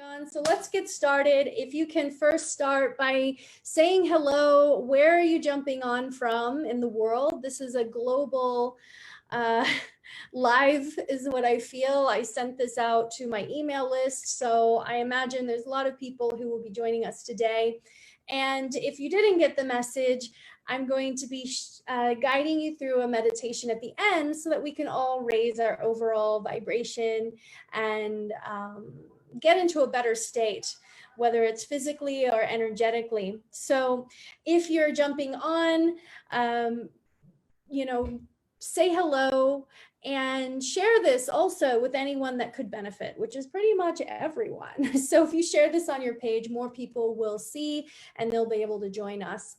On. So let's get started. If you can first start by saying hello, where are you jumping on from in the world? This is a global uh, live is what I feel. I sent this out to my email list, so I imagine there's a lot of people who will be joining us today. And if you didn't get the message, I'm going to be guiding you through a meditation at the end so that we can all raise our overall vibration and get into a better state, whether it's physically or energetically. So if you're jumping on, say hello and share this also with anyone that could benefit, which is pretty much everyone. So if you share this on your page, more people will see and they'll be able to join us.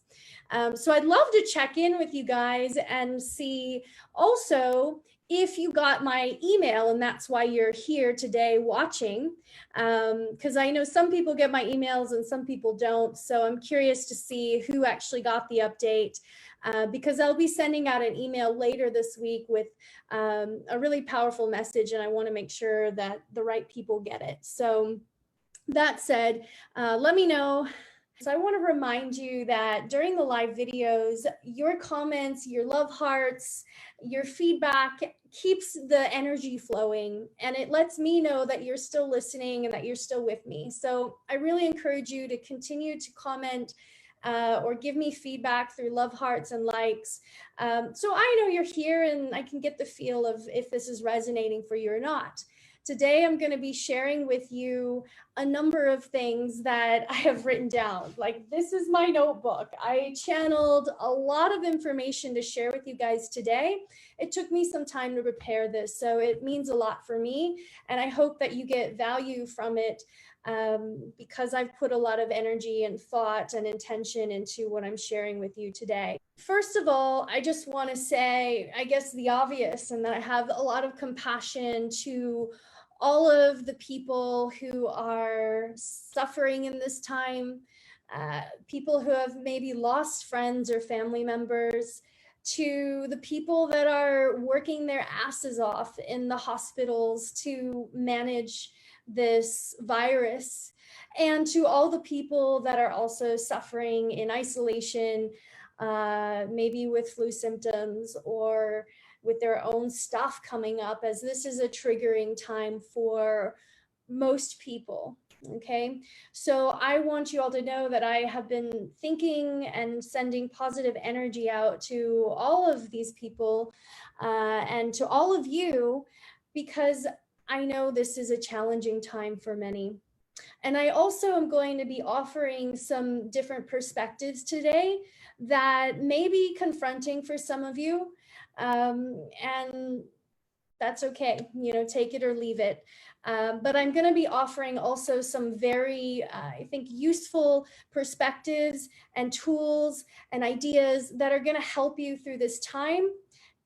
So I'd love to check in with you guys and see also if you got my email, and that's why you're here today watching, because I know some people get my emails and some people don't. So I'm curious to see who actually got the update, because I'll be sending out an email later this week with a really powerful message, and I want to make sure that the right people get it. So that said, let me know. So I want to remind you that during the live videos, your comments, your love hearts, your feedback keeps the energy flowing, and it lets me know that you're still listening and that you're still with me. So I really encourage you to continue to comment or give me feedback through love hearts and likes. So I know you're here and I can get the feel of if this is resonating for you or not. Today, I'm going to be sharing with you a number of things that I have written down. Like, this is my notebook. I channeled a lot of information to share with you guys today. It took me some time to prepare this, so it means a lot for me. And I hope that you get value from it because I've put a lot of energy and thought and intention into what I'm sharing with you today. First of all, I just want to say, I guess, the obvious, and that I have a lot of compassion to all of the people who are suffering in this time, people who have maybe lost friends or family members, to the people that are working their asses off in the hospitals to manage this virus, and to all the people that are also suffering in isolation, maybe with flu symptoms or with their own stuff coming up, as this is a triggering time for most people. Okay, so I want you all to know that I have been thinking and sending positive energy out to all of these people and to all of you, because I know this is a challenging time for many. And I also am going to be offering some different perspectives today that may be confronting for some of you. And that's okay, take it or leave it. But I'm going to be offering also some very, I think, useful perspectives and tools and ideas that are going to help you through this time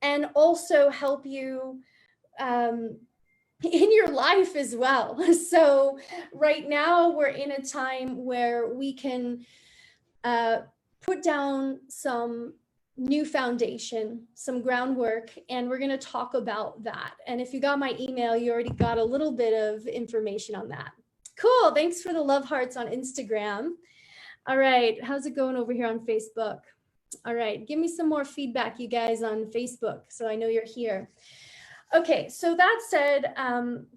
and also help you in your life as well. So right now we're in a time where we can put down some new foundation, some groundwork, and we're going to talk about that. And if you got my email, you already got a little bit of information on that. Cool. Thanks for the love hearts on Instagram. All right. How's it going over here on Facebook? All right. Give me some more feedback, you guys, on Facebook, so I know you're here. Okay, so that said,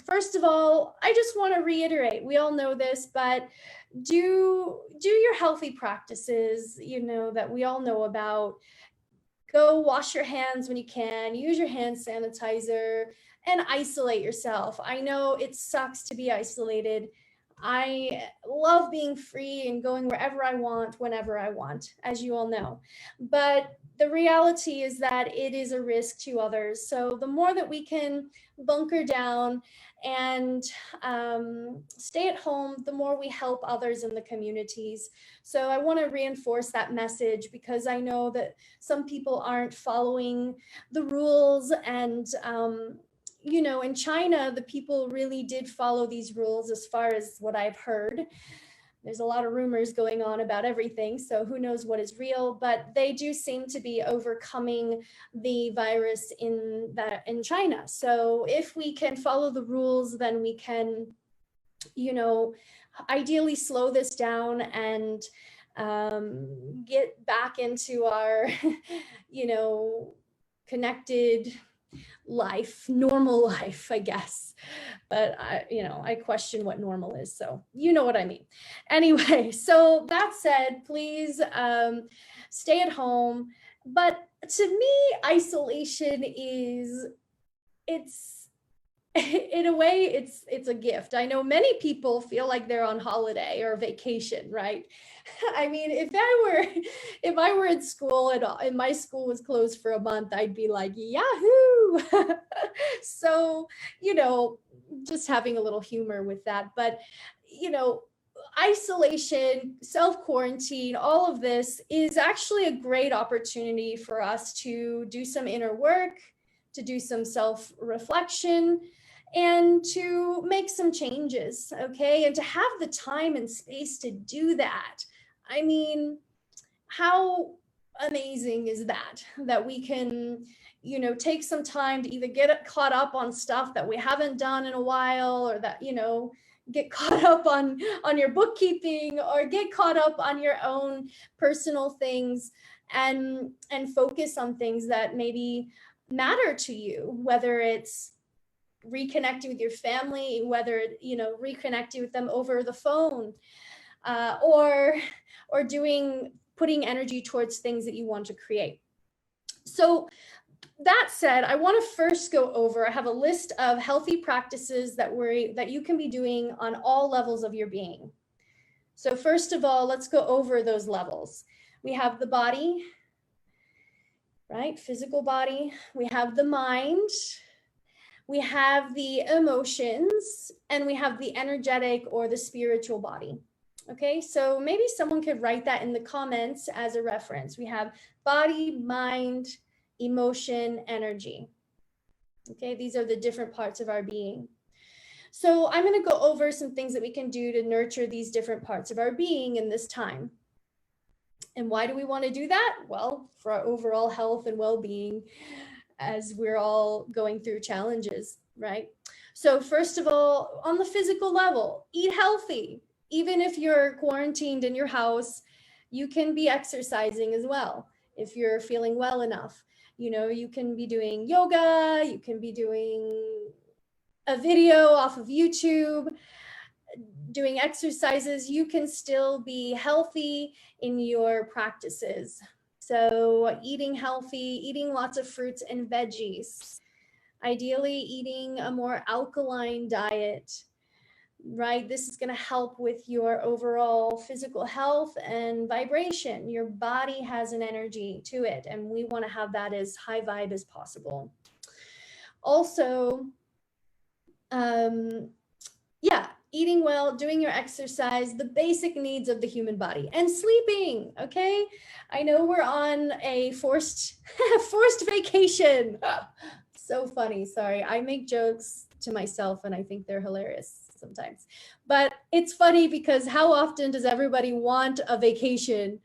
first of all, I just want to reiterate, we all know this, but do your healthy practices, that we all know about. Go wash your hands when you can, use your hand sanitizer, and isolate yourself. I know it sucks to be isolated. I love being free and going wherever I want, whenever I want, as you all know. But the reality is that it is a risk to others. So the more that we can bunker down and stay at home, the more we help others in the communities. So I want to reinforce that message, because I know that some people aren't following the rules, and in China, the people really did follow these rules, as far as what I've heard. There's a lot of rumors going on about everything, so who knows what is real, but they do seem to be overcoming the virus in China. So if we can follow the rules, then we can you know, ideally slow this down and get back into our, you know, connected life, normal life, I guess. But I question what normal is. So you know what I mean. Anyway, so that said, please stay at home. But to me, isolation is, it's, in a way, it's a gift. I know many people feel like they're on holiday or vacation, right? I mean, if I were in school and my school was closed for a month, I'd be like, yahoo. So, just having a little humor with that. But, you know, isolation, self quarantine, all of this is actually a great opportunity for us to do some inner work, to do some self reflection, and to make some changes, okay? And to have the time and space to do that. I mean, how amazing is that? That we can, take some time to either get caught up on stuff that we haven't done in a while, or that, get caught up on your bookkeeping, or get caught up on your own personal things, and focus on things that maybe matter to you, whether it's reconnecting with your family, whether reconnecting with them over the phone, or putting energy towards things that you want to create. So that said, I want to first go over, I have a list of healthy practices that you can be doing on all levels of your being. So first of all, let's go over those levels. We have the body, right? Physical body. We have the mind. We have the emotions, and we have the energetic or the spiritual body. Okay, so maybe someone could write that in the comments as a reference. We have body, mind, emotion, energy. Okay, these are the different parts of our being. So I'm going to go over some things that we can do to nurture these different parts of our being in this time. And why do we want to do that? Well, for our overall health and well-being, as we're all going through challenges, right? So first of all, on the physical level, eat healthy. Even if you're quarantined in your house, you can be exercising as well. If you're feeling well enough, you can be doing yoga, you can be doing a video off of YouTube, doing exercises. You can still be healthy in your practices. So eating healthy, eating lots of fruits and veggies, ideally eating a more alkaline diet, right? This is going to help with your overall physical health and vibration. Your body has an energy to it, and we want to have that as high vibe as possible. Also, eating well, doing your exercise, the basic needs of the human body, and sleeping. Okay, I know we're on a forced vacation. So funny. Sorry, I make jokes to myself and I think they're hilarious sometimes, but it's funny because how often does everybody want a vacation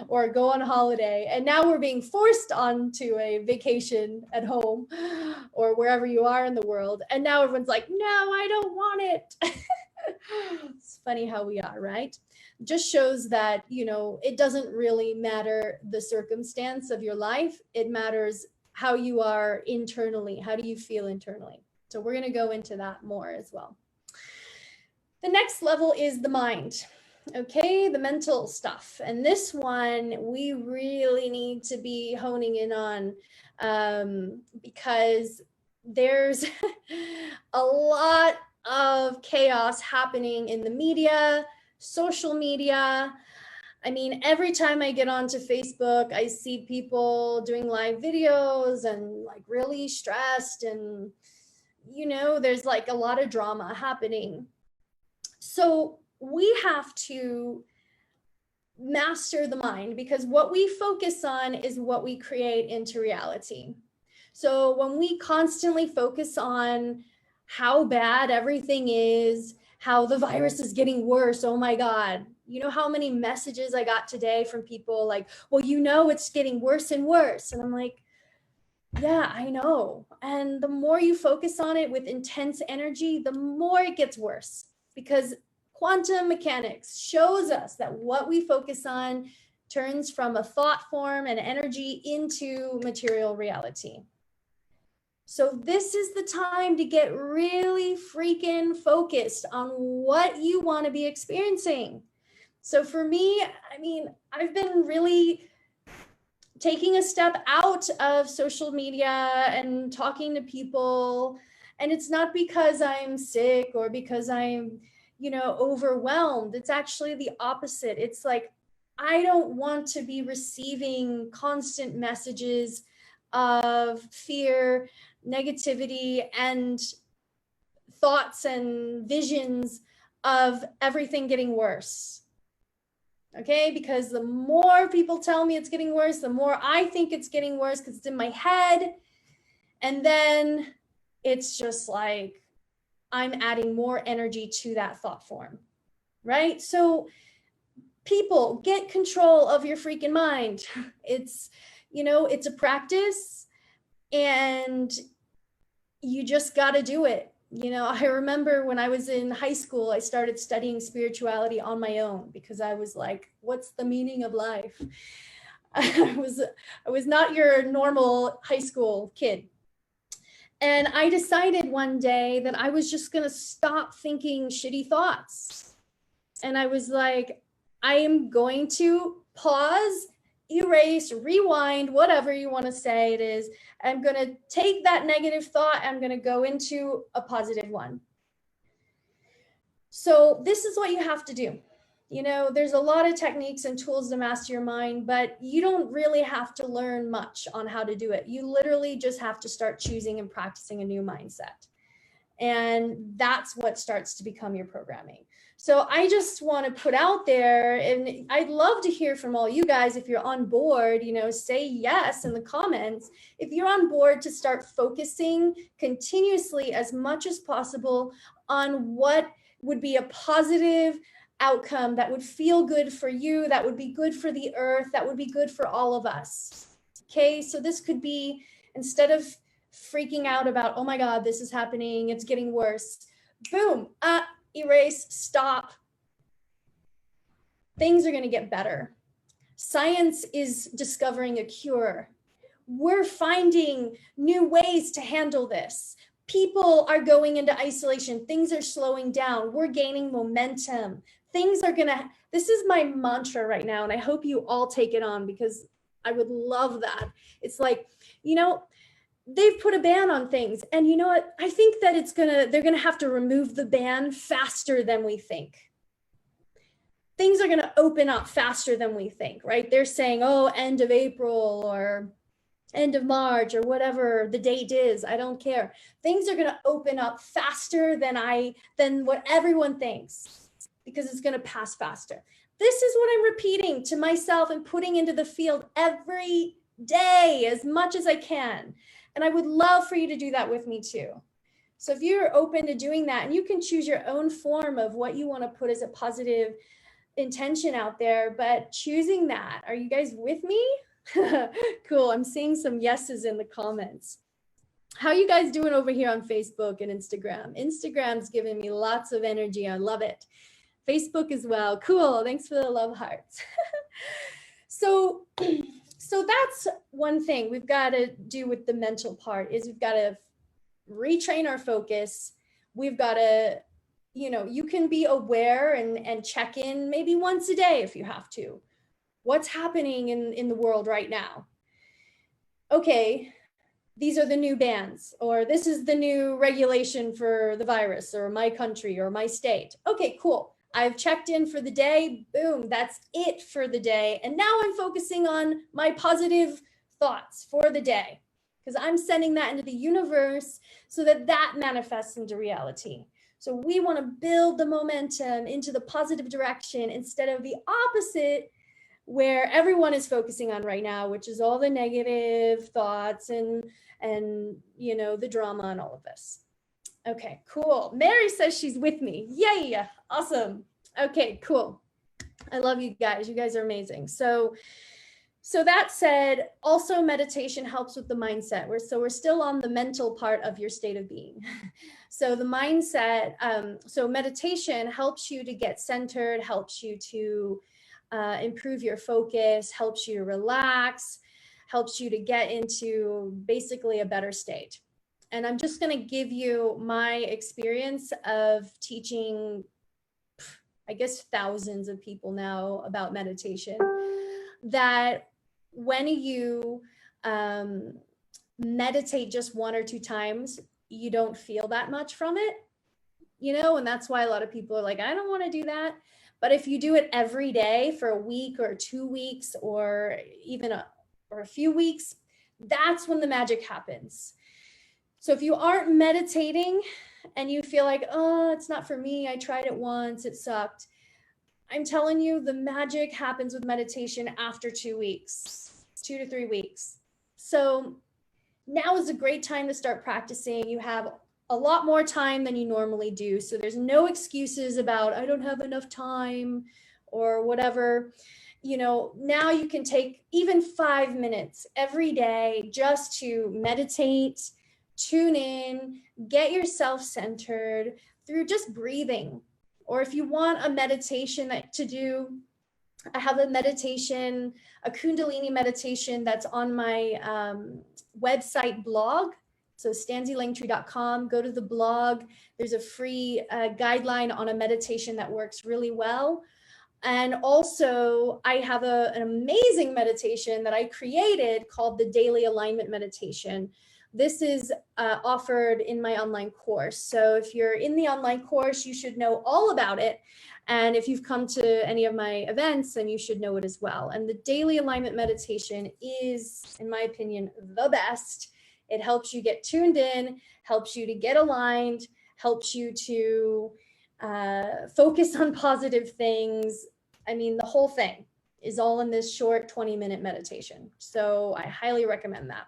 or go on holiday, and now we're being forced onto a vacation at home or wherever you are in the world, and now everyone's like, no, I don't want it. It's funny how we are, right? Just shows that, it doesn't really matter the circumstance of your life. It matters how you are internally. How do you feel internally? So we're going to go into that more as well. The next level is the mind. Okay, the mental stuff. And this one we really need to be honing in on, because there's a lot of chaos happening in the media, social media. I mean, every time I get onto Facebook, I see people doing live videos and like really stressed, and there's like a lot of drama happening. So we have to master the mind, because what we focus on is what we create into reality. So when we constantly focus on how bad everything is, how the virus is getting worse, oh my God, you know how many messages I got today from people like, well, it's getting worse and worse. And I'm like, yeah, I know. And the more you focus on it with intense energy, the more it gets worse. because quantum mechanics shows us that what we focus on turns from a thought form and energy into material reality. So this is the time to get really freaking focused on what you want to be experiencing. So for me, I mean, I've been really taking a step out of social media and talking to people. And it's not because I'm sick or because I'm, overwhelmed. It's actually the opposite. It's like, I don't want to be receiving constant messages of fear, negativity, and thoughts and visions of everything getting worse. Okay, because the more people tell me it's getting worse, the more I think it's getting worse because it's in my head. And then it's just like I'm adding more energy to that thought form, right? So people, get control of your freaking mind. It's, it's a practice and you just got to do it. I remember when I was in high school, I started studying spirituality on my own because I was like, what's the meaning of life? I was not your normal high school kid. And I decided one day that I was just going to stop thinking shitty thoughts. And I was like, I am going to pause, erase, rewind, whatever you want to say it is. I'm going to take that negative thought. I'm going to go into a positive one. So this is what you have to do. There's a lot of techniques and tools to master your mind, but you don't really have to learn much on how to do it. You literally just have to start choosing and practicing a new mindset. And that's what starts to become your programming. So I just want to put out there, and I'd love to hear from all you guys. If you're on board, say yes in the comments. If you're on board to start focusing continuously as much as possible on what would be a positive outcome that would feel good for you, that would be good for the earth, that would be good for all of us. Okay, so this could be, instead of freaking out about, oh my God, this is happening, it's getting worse, boom, erase, stop. Things are going to get better. Science is discovering a cure. We're finding new ways to handle this. People are going into isolation. Things are slowing down. We're gaining momentum. This is my mantra right now, and I hope you all take it on because I would love that. It's like, they've put a ban on things, and you know what? I think that they're gonna have to remove the ban faster than we think. Things are gonna open up faster than we think, right? They're saying, oh, end of April or end of March or whatever the date is. I don't care. Things are gonna open up faster than what everyone thinks, because it's gonna pass faster. This is what I'm repeating to myself and putting into the field every day as much as I can. And I would love for you to do that with me too. So if you're open to doing that, and you can choose your own form of what you want to put as a positive intention out there, but choosing that. Are you guys with me? Cool. I'm seeing some yeses in the comments. How are you guys doing over here on Facebook and Instagram? Instagram's giving me lots of energy. I love it. Facebook as well. Cool. Thanks for the love hearts. So that's one thing we've got to do with the mental part, is we've got to retrain our focus. We've got to, you can be aware and check in maybe once a day if you have to. What's happening in the world right now? Okay, these are the new bans, or this is the new regulation for the virus, or my country or my state. Okay, cool. I've checked in for the day. Boom, that's it for the day. And now I'm focusing on my positive thoughts for the day, because I'm sending that into the universe so that manifests into reality. So we want to build the momentum into the positive direction instead of the opposite, where everyone is focusing on right now, which is all the negative thoughts and the drama and all of this. Okay, cool. Mary says she's with me. Yay, awesome. Okay, cool. I love you guys. You guys are amazing. So So that said, also meditation helps with the mindset. We're still on the mental part of your state of being. So the mindset, so meditation helps you to get centered, helps you to improve your focus, helps you to relax, helps you to get into basically a better state. And I'm just going to give you my experience of teaching, I guess, thousands of people now about meditation, that when you meditate just 1 or 2 times, you don't feel that much from it, and that's why a lot of people are like, I don't want to do that. But if you do it every day for a week or 2 weeks or even a few weeks, that's when the magic happens. So if you aren't meditating and you feel like, oh, it's not for me, I tried it once, it sucked, I'm telling you, the magic happens with meditation after 2 weeks, 2 to 3 weeks. So now is a great time to start practicing. You have a lot more time than you normally do. So there's no excuses about, I don't have enough time or whatever. Now you can take even 5 minutes every day just to meditate, tune in, get yourself centered through just breathing. Or if you want a meditation to do, I have a meditation, a Kundalini meditation that's on my website blog. So stanzielangtree.com, go to the blog. There's a free guideline on a meditation that works really well. And also I have an amazing meditation that I created called the Daily Alignment Meditation. This is offered in my online course. So if you're in the online course, you should know all about it. And if you've come to any of my events, then you should know it as well. And the Daily Alignment Meditation is, in my opinion, the best. It helps you get tuned in, helps you to get aligned, helps you to focus on positive things. I mean, the whole thing is all in this short 20-minute meditation. So I highly recommend that.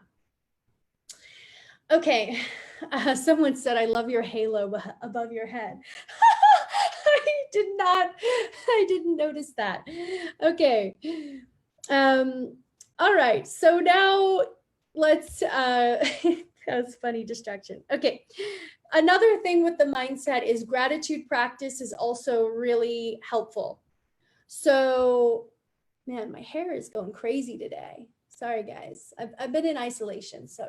Okay, someone said, I love your halo above your head. I didn't notice that. Okay. All right, so now let's, that was funny distraction. Okay, another thing with the mindset is gratitude practice is also really helpful. So, man, my hair is going crazy today. Sorry, guys. I've been in isolation, so,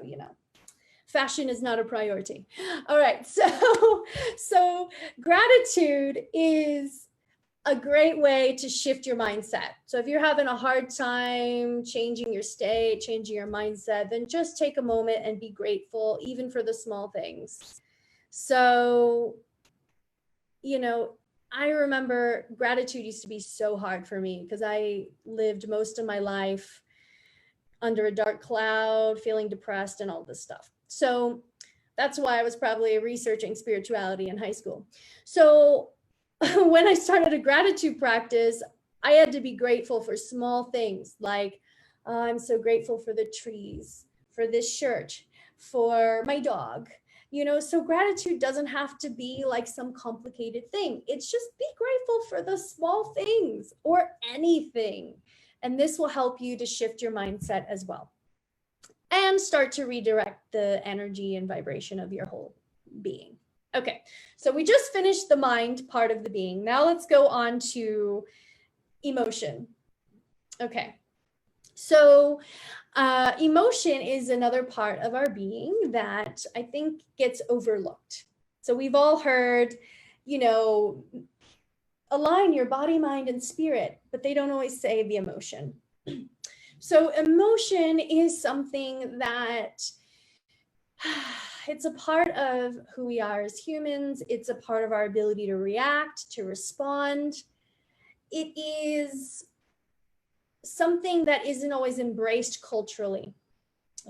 fashion is not a priority. All right, so gratitude is a great way to shift your mindset. So if you're having a hard time changing your state, changing your mindset, then just take a moment and be grateful, even for the small things. So, I remember gratitude used to be so hard for me because I lived most of my life under a dark cloud, feeling depressed and all this stuff. So that's why I was probably researching spirituality in high school. So when I started a gratitude practice, I had to be grateful for small things like, I'm so grateful for the trees, for this shirt, for my dog. So gratitude doesn't have to be like some complicated thing. It's just be grateful for the small things or anything. And this will help you to shift your mindset as well and start to redirect the energy and vibration of your whole being. Okay, so we just finished the mind part of the being. Now let's go on to emotion. Okay, so emotion is another part of our being that I think gets overlooked. So we've all heard, align your body, mind, and spirit, but they don't always say the emotion. So emotion is something that it's a part of who we are as humans. It's a part of our ability to react, to respond. It is something that isn't always embraced culturally.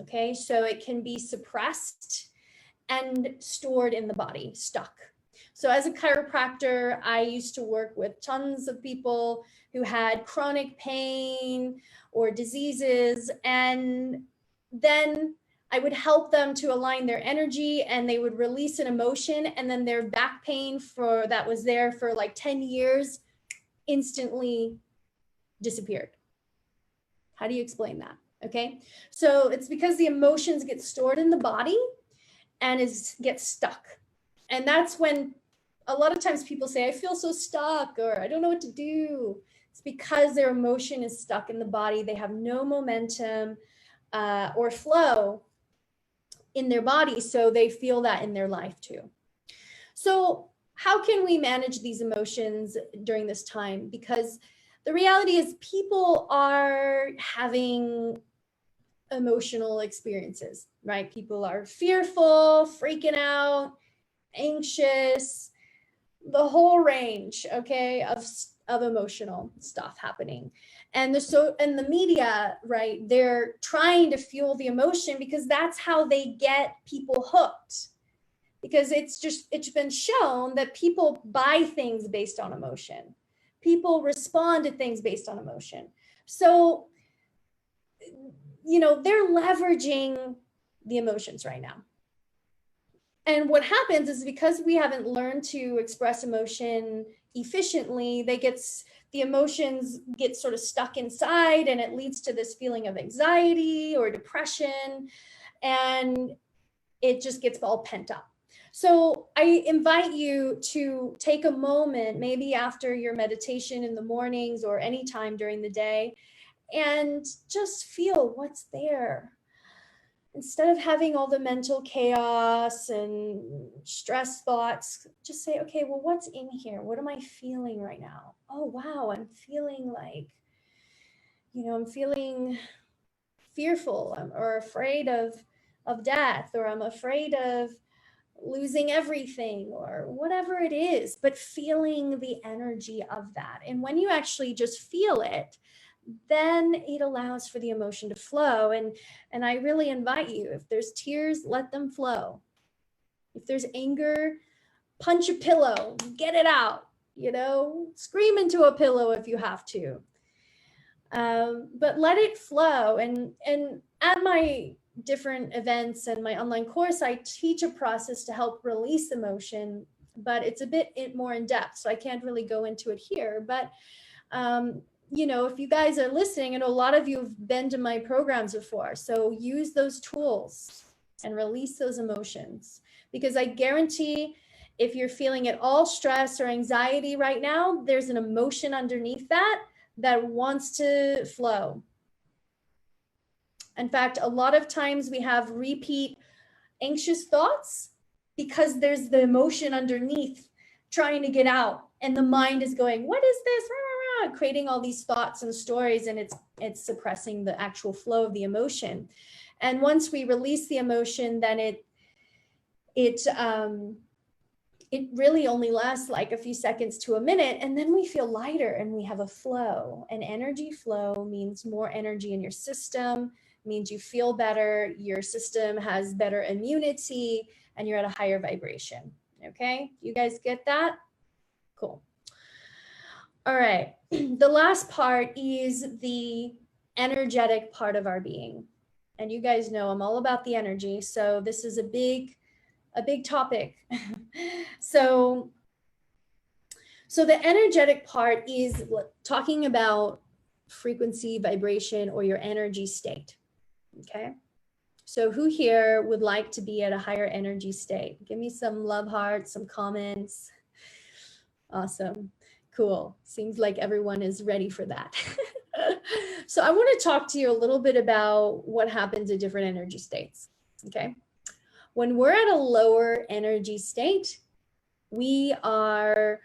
Okay, so it can be suppressed and stored in the body, stuck. So as a chiropractor, I used to work with tons of people who had chronic pain or diseases, and then I would help them to align their energy and they would release an emotion, and then their back pain that was there for like 10 years instantly disappeared. How do you explain that? Okay, so it's because the emotions get stored in the body and get stuck. And that's when a lot of times people say, I feel so stuck, or I don't know what to do. It's because their emotion is stuck in the body. They have no momentum or flow in their body. So they feel that in their life too. So how can we manage these emotions during this time? Because the reality is people are having emotional experiences, right? People are fearful, freaking out, anxious, the whole range, okay, of emotional stuff happening. And the media, right, they're trying to fuel the emotion because that's how they get people hooked. Because it's been shown that people buy things based on emotion. People respond to things based on emotion. So, they're leveraging the emotions right now. And what happens is because we haven't learned to express emotion efficiently, the emotions get sort of stuck inside, and it leads to this feeling of anxiety or depression, and it just gets all pent up. So I invite you to take a moment, maybe after your meditation in the mornings or anytime during the day, and just feel what's there. Instead of having all the mental chaos and stress thoughts, just say, okay, well, what's in here? What am I feeling right now? Oh, wow, I'm feeling like, I'm feeling fearful or afraid of death, or I'm afraid of losing everything, or whatever it is, but feeling the energy of that. And when you actually just feel it, then it allows for the emotion to flow. And I really invite you, if there's tears, let them flow. If there's anger, punch a pillow, get it out, scream into a pillow if you have to. But let it flow. And at my different events and my online course, I teach a process to help release emotion, but it's a bit more in depth, so I can't really go into it here. But if you guys are listening, and a lot of you have been to my programs before, so use those tools and release those emotions, because I guarantee if you're feeling at all stress or anxiety right now, there's an emotion underneath that wants to flow. In fact, a lot of times we have repeat anxious thoughts because there's the emotion underneath trying to get out, and the mind is going, what is this? Creating all these thoughts and stories, and it's suppressing the actual flow of the emotion. And once we release the emotion, then it really only lasts like a few seconds to a minute, and then we feel lighter and we have a flow. And energy flow means more energy in your system, means you feel better, your system has better immunity, and you're at a higher vibration. Okay, you guys get that? Cool. All right, the last part is the energetic part of our being. And you guys know I'm all about the energy, so this is a big topic. So the energetic part is talking about frequency, vibration, or your energy state. Okay, so who here would like to be at a higher energy state? Give me some love hearts, some comments. Awesome. Cool. Seems like everyone is ready for that. So I want to talk to you a little bit about what happens at different energy states. Okay. When we're at a lower energy state, we are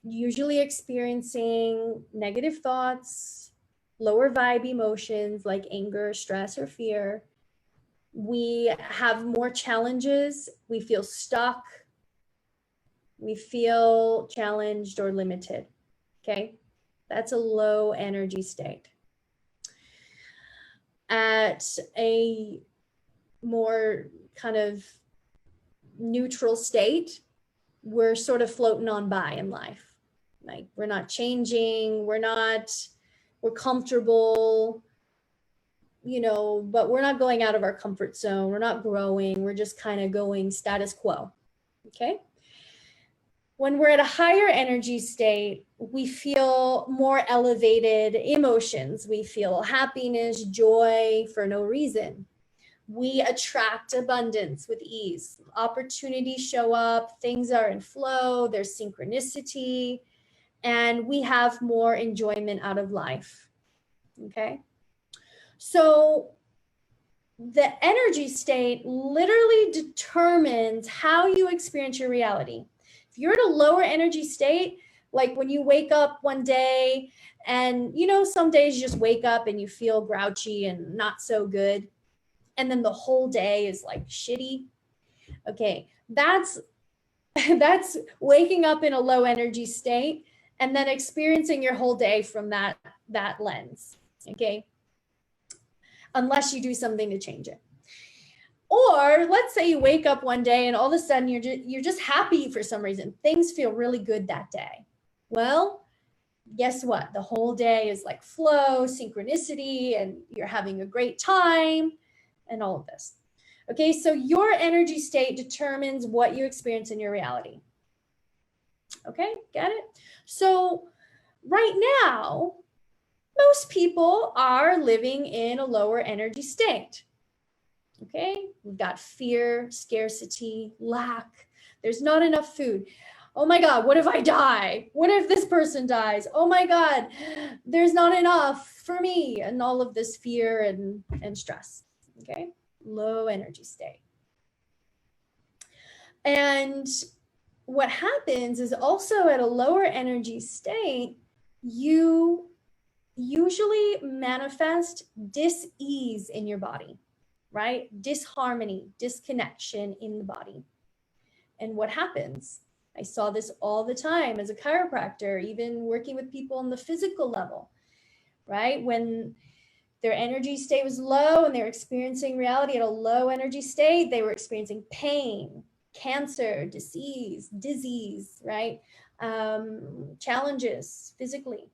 usually experiencing negative thoughts, lower vibe emotions like anger, stress, or fear. We have more challenges. We feel stuck. We feel challenged or limited. Okay, that's a low energy state. At a more kind of neutral state, we're sort of floating on by in life. Like we're not changing, we're comfortable, but we're not going out of our comfort zone. We're not growing. We're just kind of going status quo. Okay. When we're at a higher energy state, we feel more elevated emotions. We feel happiness, joy for no reason. We attract abundance with ease. Opportunities show up, things are in flow, there's synchronicity, and we have more enjoyment out of life. Okay? So the energy state literally determines how you experience your reality. If you're at a lower energy state, like when you wake up one day and, you know, some days you just wake up and you feel grouchy and not so good, and then the whole day is like shitty. Okay, that's waking up in a low energy state and then experiencing your whole day from that lens. Okay, unless you do something to change it. Or let's say you wake up one day and all of a sudden you're just happy for some reason. Things feel really good that day. Well, guess what? The whole day is like flow, synchronicity, and you're having a great time and all of this. Okay, so your energy state determines what you experience in your reality. Okay, get it? So right now, most people are living in a lower energy state. Okay, we've got fear, scarcity, lack. There's not enough food. Oh my God, what if I die? What if this person dies? Oh my God, there's not enough for me. And all of this fear and stress. Okay, low energy state. And what happens is also at a lower energy state, you usually manifest dis-ease in your body, right? Disharmony, disconnection in the body. And what happens? I saw this all the time as a chiropractor, even working with people on the physical level, right? When their energy state was low and they're experiencing reality at a low energy state, they were experiencing pain, cancer, disease, right? Challenges physically.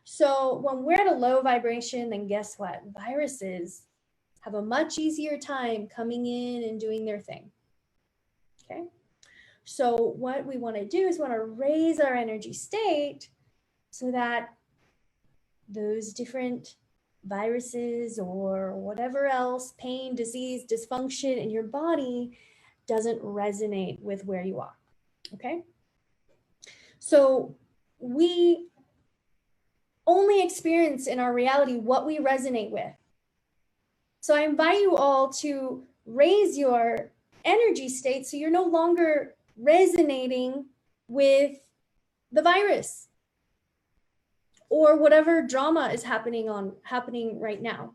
So when we're at a low vibration, then guess what? Viruses have a much easier time coming in and doing their thing. Okay. So what we want to do is want to raise our energy state so that those different viruses or whatever else, pain, disease, dysfunction in your body doesn't resonate with where you are. Okay. So we only experience in our reality what we resonate with. So I invite you all to raise your energy state so you're no longer resonating with the virus or whatever drama is happening right now.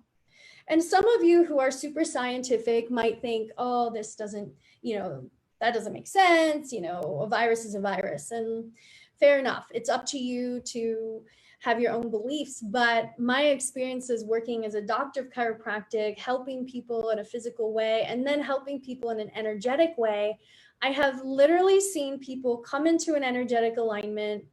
And some of you who are super scientific might think, oh, this doesn't, that doesn't make sense. A virus is a virus. And fair enough. It's up to you to have your own beliefs. But my experiences working as a doctor of chiropractic, helping people in a physical way, and then helping people in an energetic way, I have literally seen people come into an energetic alignment,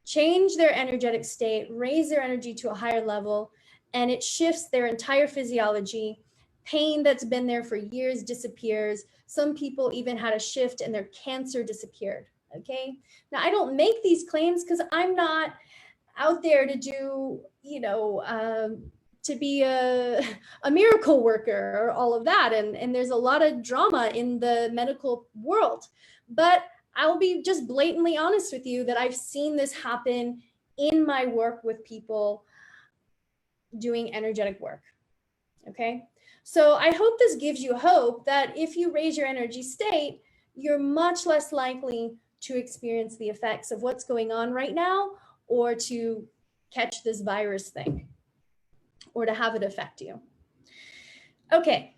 change their energetic state, raise their energy to a higher level, and it shifts their entire physiology. Pain that's been there for years disappears. Some people even had a shift and their cancer disappeared. Okay. Now, I don't make these claims because I'm not out there to do, to be a miracle worker or all of that. And there's a lot of drama in the medical world. But I'll be just blatantly honest with you that I've seen this happen in my work with people doing energetic work. Okay. So I hope this gives you hope that if you raise your energy state, you're much less likely to experience the effects of what's going on right now, or to catch this virus thing, or to have it affect you. Okay.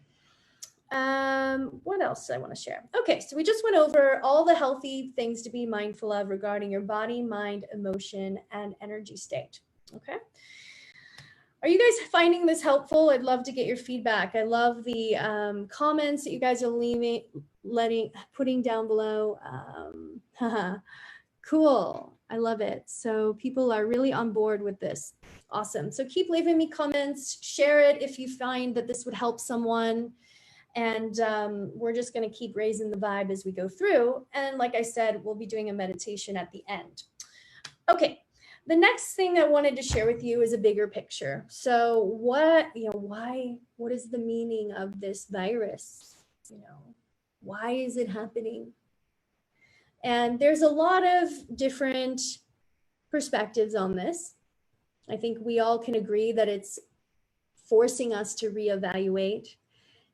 What else I want to share? Okay, so we just went over all the healthy things to be mindful of regarding your body, mind, emotion, and energy state. Okay. Are you guys finding this helpful? I'd love to get your feedback. I love the comments that you guys are putting down below. Cool. I love it. So people are really on board with this. Awesome. So keep leaving me comments, share it if you find that this would help someone. And we're just going to keep raising the vibe as we go through. And like I said, we'll be doing a meditation at the end. Okay, the next thing I wanted to share with you is a bigger picture. So what is the meaning of this virus? Why is it happening? And there's a lot of different perspectives on this. I think we all can agree that it's forcing us to reevaluate.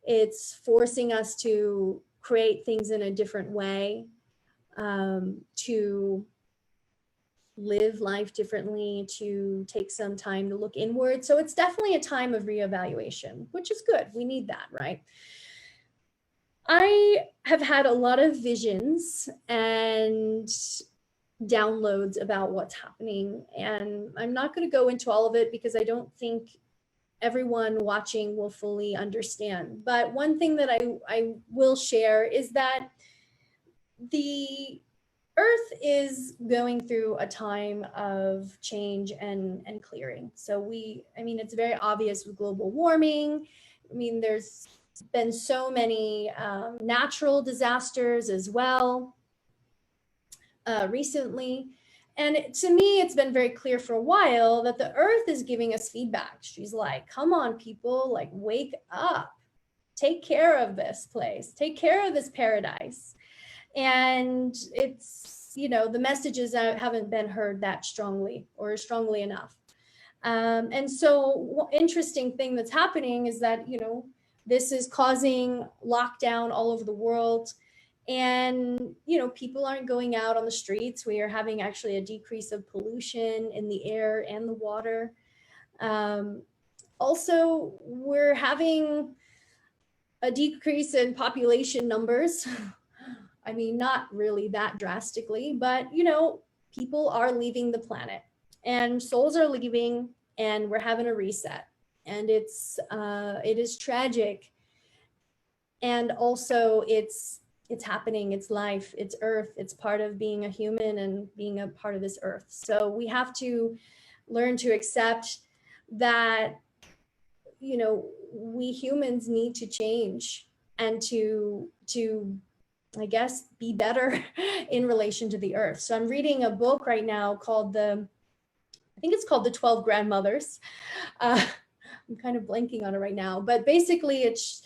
It's forcing us to create things in a different way, to live life differently, to take some time to look inward. So it's definitely a time of reevaluation, which is good. We need that, right? I have had a lot of visions and downloads about what's happening, and I'm not going to go into all of it because I don't think everyone watching will fully understand. But one thing that I will share is that the Earth is going through a time of change and clearing. So it's very obvious with global warming. There's been so many natural disasters as well recently. And to me, it's been very clear for a while that the Earth is giving us feedback. She's like, come on, people, like, wake up, take care of this place, take care of this paradise. And it's, the messages haven't been heard that strongly or strongly enough. And so interesting thing that's happening is that, this is causing lockdown all over the world. And, people aren't going out on the streets. We are having actually a decrease of pollution in the air and the water. Also, we're having a decrease in population numbers. Not really that drastically, but, people are leaving the planet and souls are leaving, and we're having a reset. And it is tragic. And also it's happening, it's life, it's Earth, it's part of being a human and being a part of this Earth. So we have to learn to accept that, we humans need to change and to I guess, be better in relation to the Earth. So I'm reading a book right now called I think it's called The 12 Grandmothers. I'm kind of blanking on it right now, but basically it's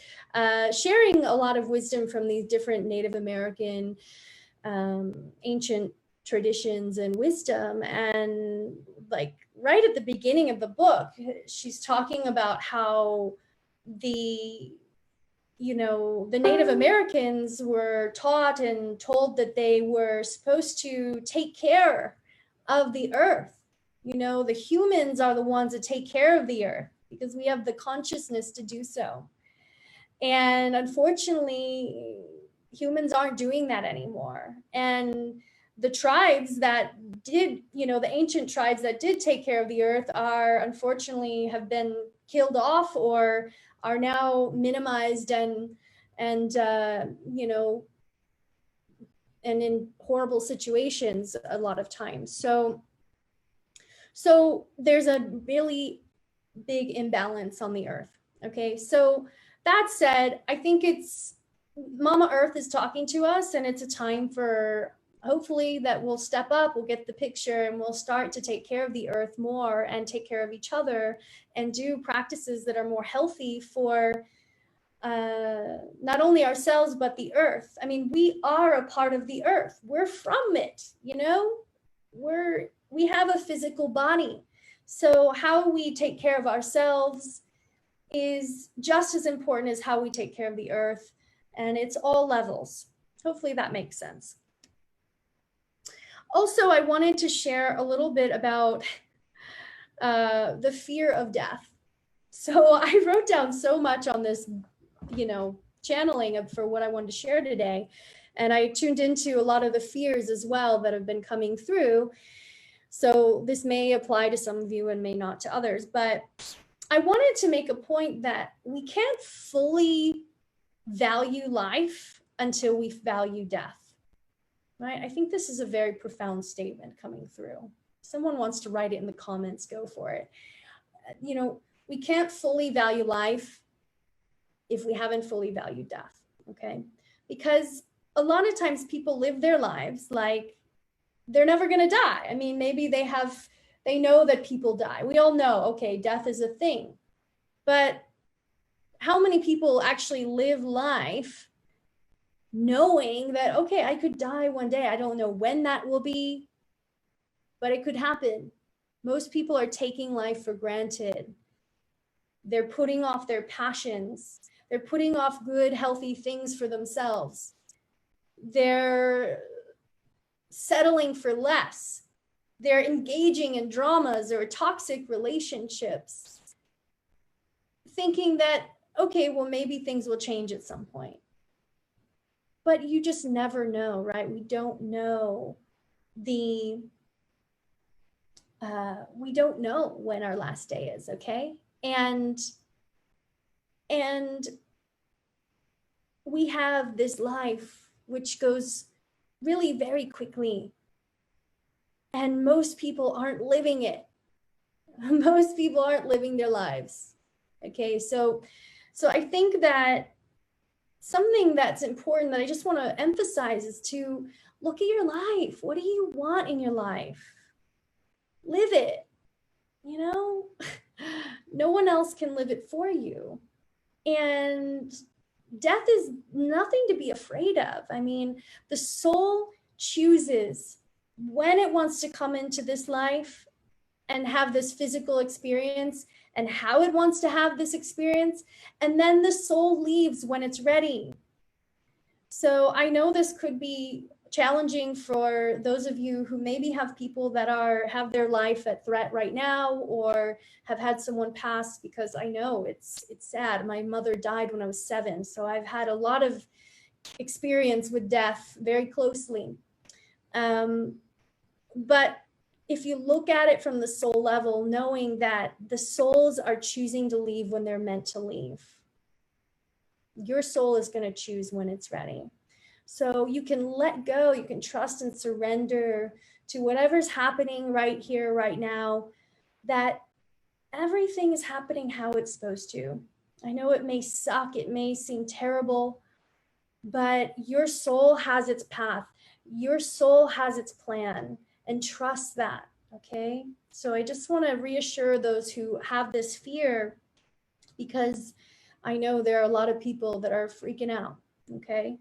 sharing a lot of wisdom from these different Native American ancient traditions and wisdom. And like right at the beginning of the book, she's talking about how the Native Americans were taught and told that they were supposed to take care of the Earth. The humans are the ones that take care of the Earth because we have the consciousness to do so. And unfortunately, humans aren't doing that anymore. And the tribes that did, the ancient tribes that did take care of the Earth are unfortunately have been killed off or are now minimized and in horrible situations a lot of times. So there's a really big imbalance on the Earth. Okay, so that said, I think it's Mama Earth is talking to us, and it's a time for hopefully that we'll step up, we'll get the picture, and we'll start to take care of the Earth more and take care of each other and do practices that are more healthy for not only ourselves, but the Earth. We are a part of the Earth. We're from it, we have a physical body. So how we take care of ourselves is just as important as how we take care of the Earth. And it's all levels. Hopefully that makes sense. Also, I wanted to share a little bit about the fear of death. So I wrote down so much on this, channeling for what I wanted to share today. And I tuned into a lot of the fears as well that have been coming through. So this may apply to some of you and may not to others, but I wanted to make a point that we can't fully value life until we value death, right? I think this is a very profound statement coming through. If someone wants to write it in the comments, go for it. We can't fully value life if we haven't fully valued death, okay? Because a lot of times people live their lives like they're never going to die. I mean, maybe they know that people die. We all know, okay, death is a thing. But how many people actually live life knowing that, okay, I could die one day. I don't know when that will be, but it could happen. Most people are taking life for granted. They're putting off their passions. They're putting off good, healthy things for themselves. They're settling for less. They're engaging in dramas or toxic relationships, thinking that, okay, well, maybe things will change at some point. But you just never know, right? We don't know we don't know when our last day is, okay? And we have this life which goes really very quickly. And most people aren't living it. Most people aren't living their lives. Okay, so I think that something that's important that I just want to emphasize is to look at your life. What do you want in your life? Live it. You know, no one else can live it for you. And death is nothing to be afraid of. I mean, the soul chooses when it wants to come into this life and have this physical experience and how it wants to have this experience. And then the soul leaves when it's ready. So I know this could be challenging for those of you who maybe have people that have their life at threat right now, or have had someone pass, because I know it's sad. My mother died when I was 7. So I've had a lot of experience with death very closely. But if you look at it from the soul level, knowing that the souls are choosing to leave when they're meant to leave, your soul is going to choose when it's ready. So you can let go, you can trust and surrender to whatever's happening right here, right now, that everything is happening how it's supposed to. I know it may suck, it may seem terrible, but your soul has its path. Your soul has its plan, and trust that, okay? So I just want to reassure those who have this fear, because I know there are a lot of people that are freaking out, okay?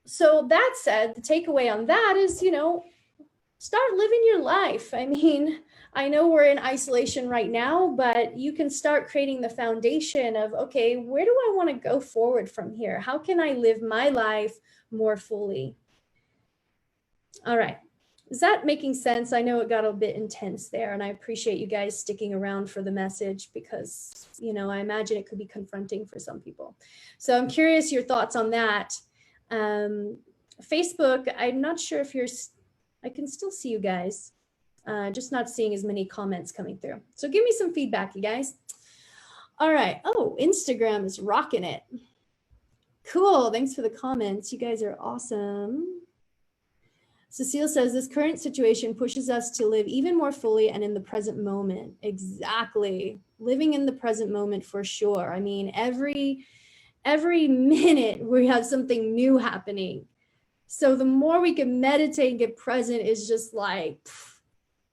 So that said, the takeaway on that is, start living your life. I mean, I know we're in isolation right now, but you can start creating the foundation of, okay, where do I want to go forward from here? How can I live my life more fully? All right. Is that making sense? I know it got a bit intense there, and I appreciate you guys sticking around for the message, because, I imagine it could be confronting for some people. So I'm curious your thoughts on that. Facebook, I'm not sure if I can still see you guys, just not seeing as many comments coming through. So give me some feedback, you guys. All right. Oh, Instagram is rocking it. Cool. Thanks for the comments. You guys are awesome. Cecile says, this current situation pushes us to live even more fully and in the present moment. Exactly. Living in the present moment for sure. I mean, every minute we have something new happening. So the more we can meditate and get present is just like,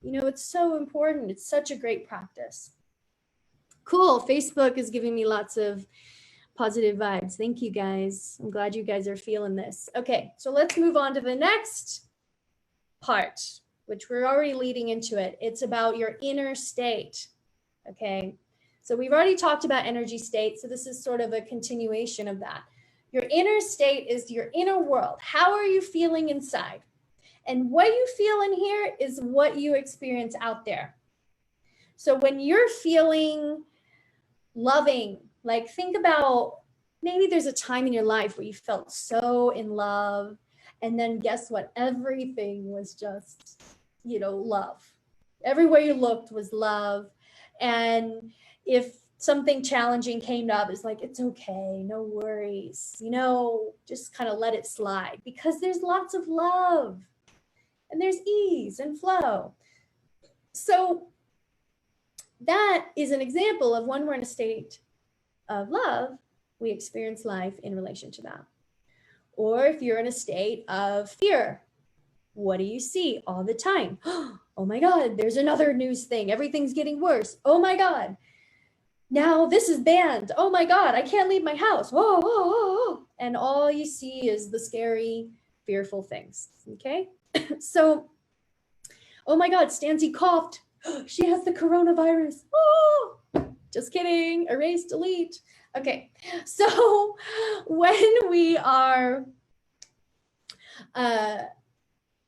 it's so important. It's such a great practice. Cool. Facebook is giving me lots of positive vibes. Thank you, guys. I'm glad you guys are feeling this. Okay, so let's move on to the next part, which we're already leading into it. It's about your inner state. Okay, so we've already talked about energy state, so this is sort of a continuation of that. Your inner state is your inner world. How are you feeling inside? And what you feel in here is what you experience out there. So when you're feeling loving, like think about, maybe there's a time in your life where you felt so in love, and then guess what? Everything was just, love. Everywhere you looked was love. And if something challenging came up, it's like, it's okay, no worries, just kind of let it slide, because there's lots of love and there's ease and flow. So that is an example of when we're in a state of love, we experience life in relation to that. Or if you're in a state of fear, what do you see all the time? Oh my God, there's another news thing. Everything's getting worse. Oh my God. Now this is banned. Oh my God, I can't leave my house. Whoa, whoa, whoa, whoa. And all you see is the scary, fearful things. Okay. So, oh my God, Stanzie coughed. She has the coronavirus. Oh, just kidding. Erase, delete. Okay. So when we are,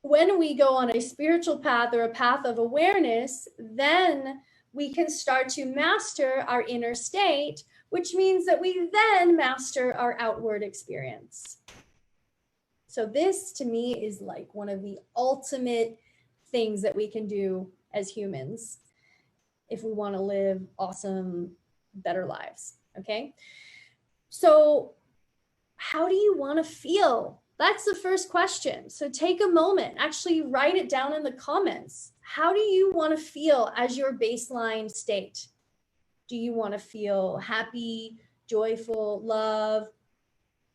when we go on a spiritual path or a path of awareness, then we can start to master our inner state, which means that we then master our outward experience. So this to me is like one of the ultimate things that we can do as humans if we want to live awesome, better lives. Okay. So how do you want to feel? That's the first question. So take a moment, actually write it down in the comments. How do you want to feel as your baseline state? Do you want to feel happy, joyful, love,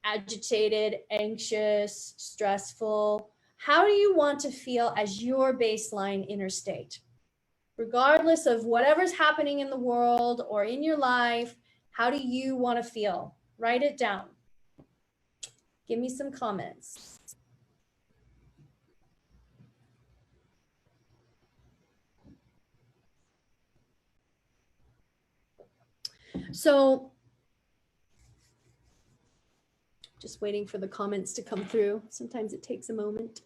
agitated, anxious, stressful? How do you want to feel as your baseline inner state? Regardless of whatever's happening in the world or in your life, how do you want to feel? Write it down. Give me some comments. So just waiting for the comments to come through. Sometimes it takes a moment.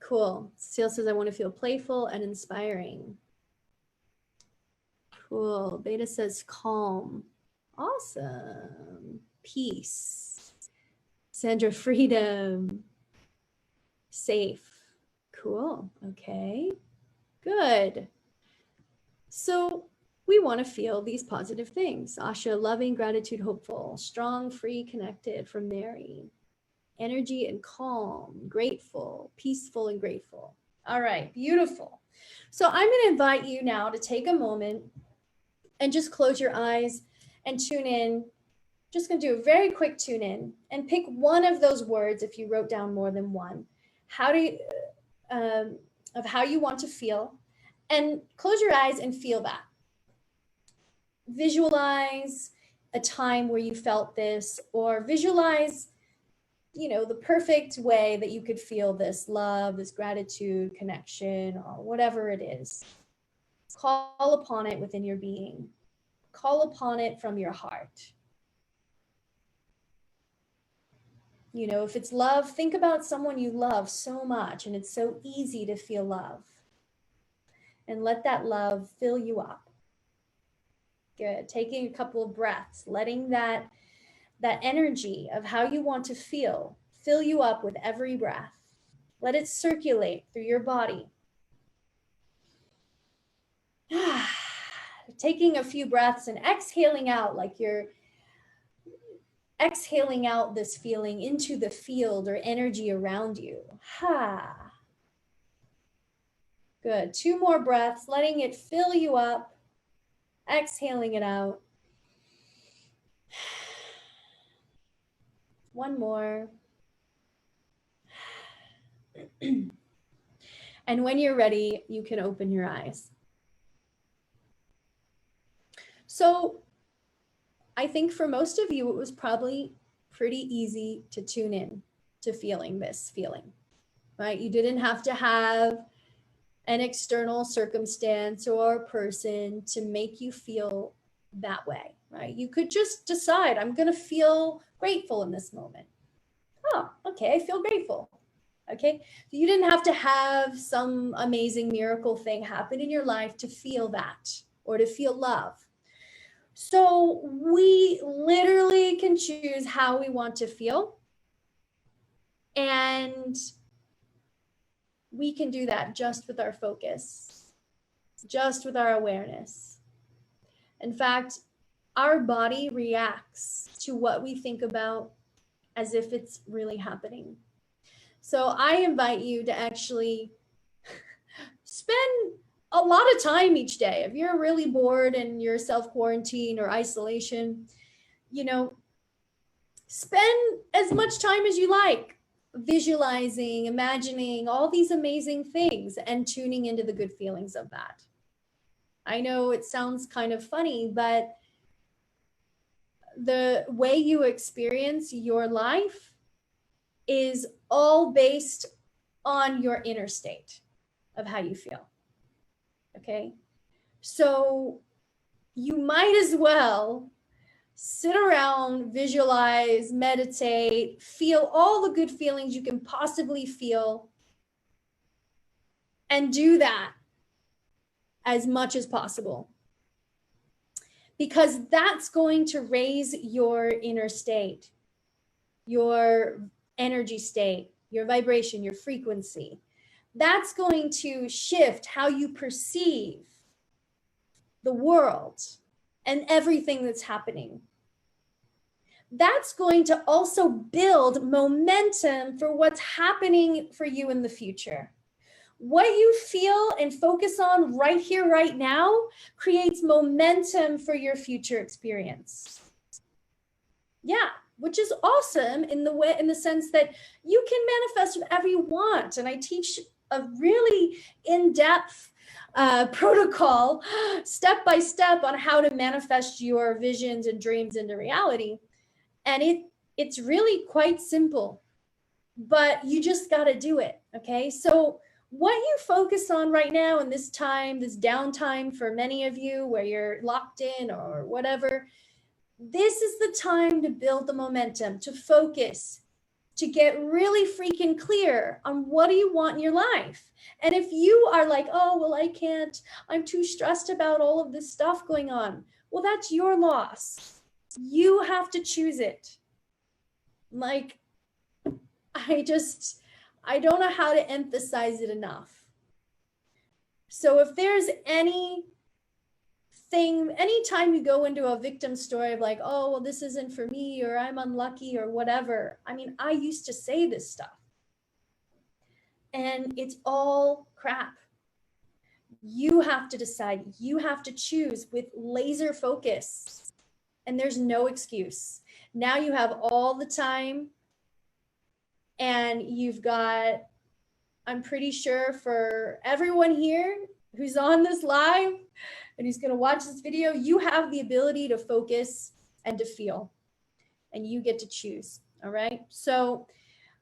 Cool. Cecile says, I want to feel playful and inspiring. Cool. Beta says calm. Awesome. Peace. Sandra, freedom. Safe. Cool. Okay. Good. So we want to feel these positive things. Asha, loving, gratitude, hopeful, strong, free, connected from Mary. Energy and calm, grateful, peaceful and grateful. All right, beautiful. So I'm going to invite you now to take a moment and just close your eyes and tune in. Just going to do a very quick tune in and pick one of those words if you wrote down more than one. How do you, of how you want to feel, and close your eyes and feel that. Visualize a time where you felt this, or visualize, you know, the perfect way that you could feel this love, this gratitude, connection, or whatever it is. Call upon it within your being. Call upon it from your heart. You know, if it's love, think about someone you love so much, and it's so easy to feel love. And let that love fill you up. Good. Taking a couple of breaths, letting that energy of how you want to feel fill you up with every breath. Let it circulate through your body. Taking a few breaths and exhaling out, like you're exhaling out this feeling into the field or energy around you. Good. 2 more breaths, letting it fill you up, exhaling it out. 1 more. And when you're ready, you can open your eyes. So I think for most of you, it was probably pretty easy to tune in to feeling this feeling, right? You didn't have to have an external circumstance or person to make you feel that way, right? You could just decide, I'm going to feel grateful in this moment. Oh, okay, I feel grateful. Okay, you didn't have to have some amazing miracle thing happen in your life to feel that or to feel love. So we literally can choose how we want to feel, and we can do that just with our focus, just with our awareness. In fact, our body reacts to what we think about as if it's really happening. So I invite you to actually spend a lot of time each day. If you're really bored and you're self-quarantine or isolation, you know, spend as much time as you like visualizing, imagining all these amazing things and tuning into the good feelings of that. I know it sounds kind of funny, but the way you experience your life is all based on your inner state of how you feel. Okay. So you might as well sit around, visualize, meditate, feel all the good feelings you can possibly feel, and do that as much as possible. Because that's going to raise your inner state, your energy state, your vibration, your frequency. That's going to shift how you perceive the world and everything that's happening. That's going to also build momentum for what's happening for you in the future. What you feel and focus on right here, right now, creates momentum for your future experience. Yeah, which is awesome in the sense that you can manifest whatever you want. And I teach a really in-depth protocol, step by step, on how to manifest your visions and dreams into reality. And it's really quite simple, but you just got to do it. Okay. So what you focus on right now in this time, this downtime for many of you where you're locked in or whatever, this is the time to build the momentum, to focus, to get really freaking clear on what do you want in your life. And if you are like, oh, well, I can't, I'm too stressed about all of this stuff going on. Well, that's your loss. You have to choose it. Like, I don't know how to emphasize it enough. So if there's anytime you go into a victim story of like, oh, well, this isn't for me, or I'm unlucky, or whatever. I mean, I used to say this stuff. And it's all crap. You have to decide. You have to choose with laser focus. And there's no excuse. Now you have all the time. And you've got, I'm pretty sure for everyone here who's on this live and who's going to watch this video, you have the ability to focus and to feel. And you get to choose. All right. So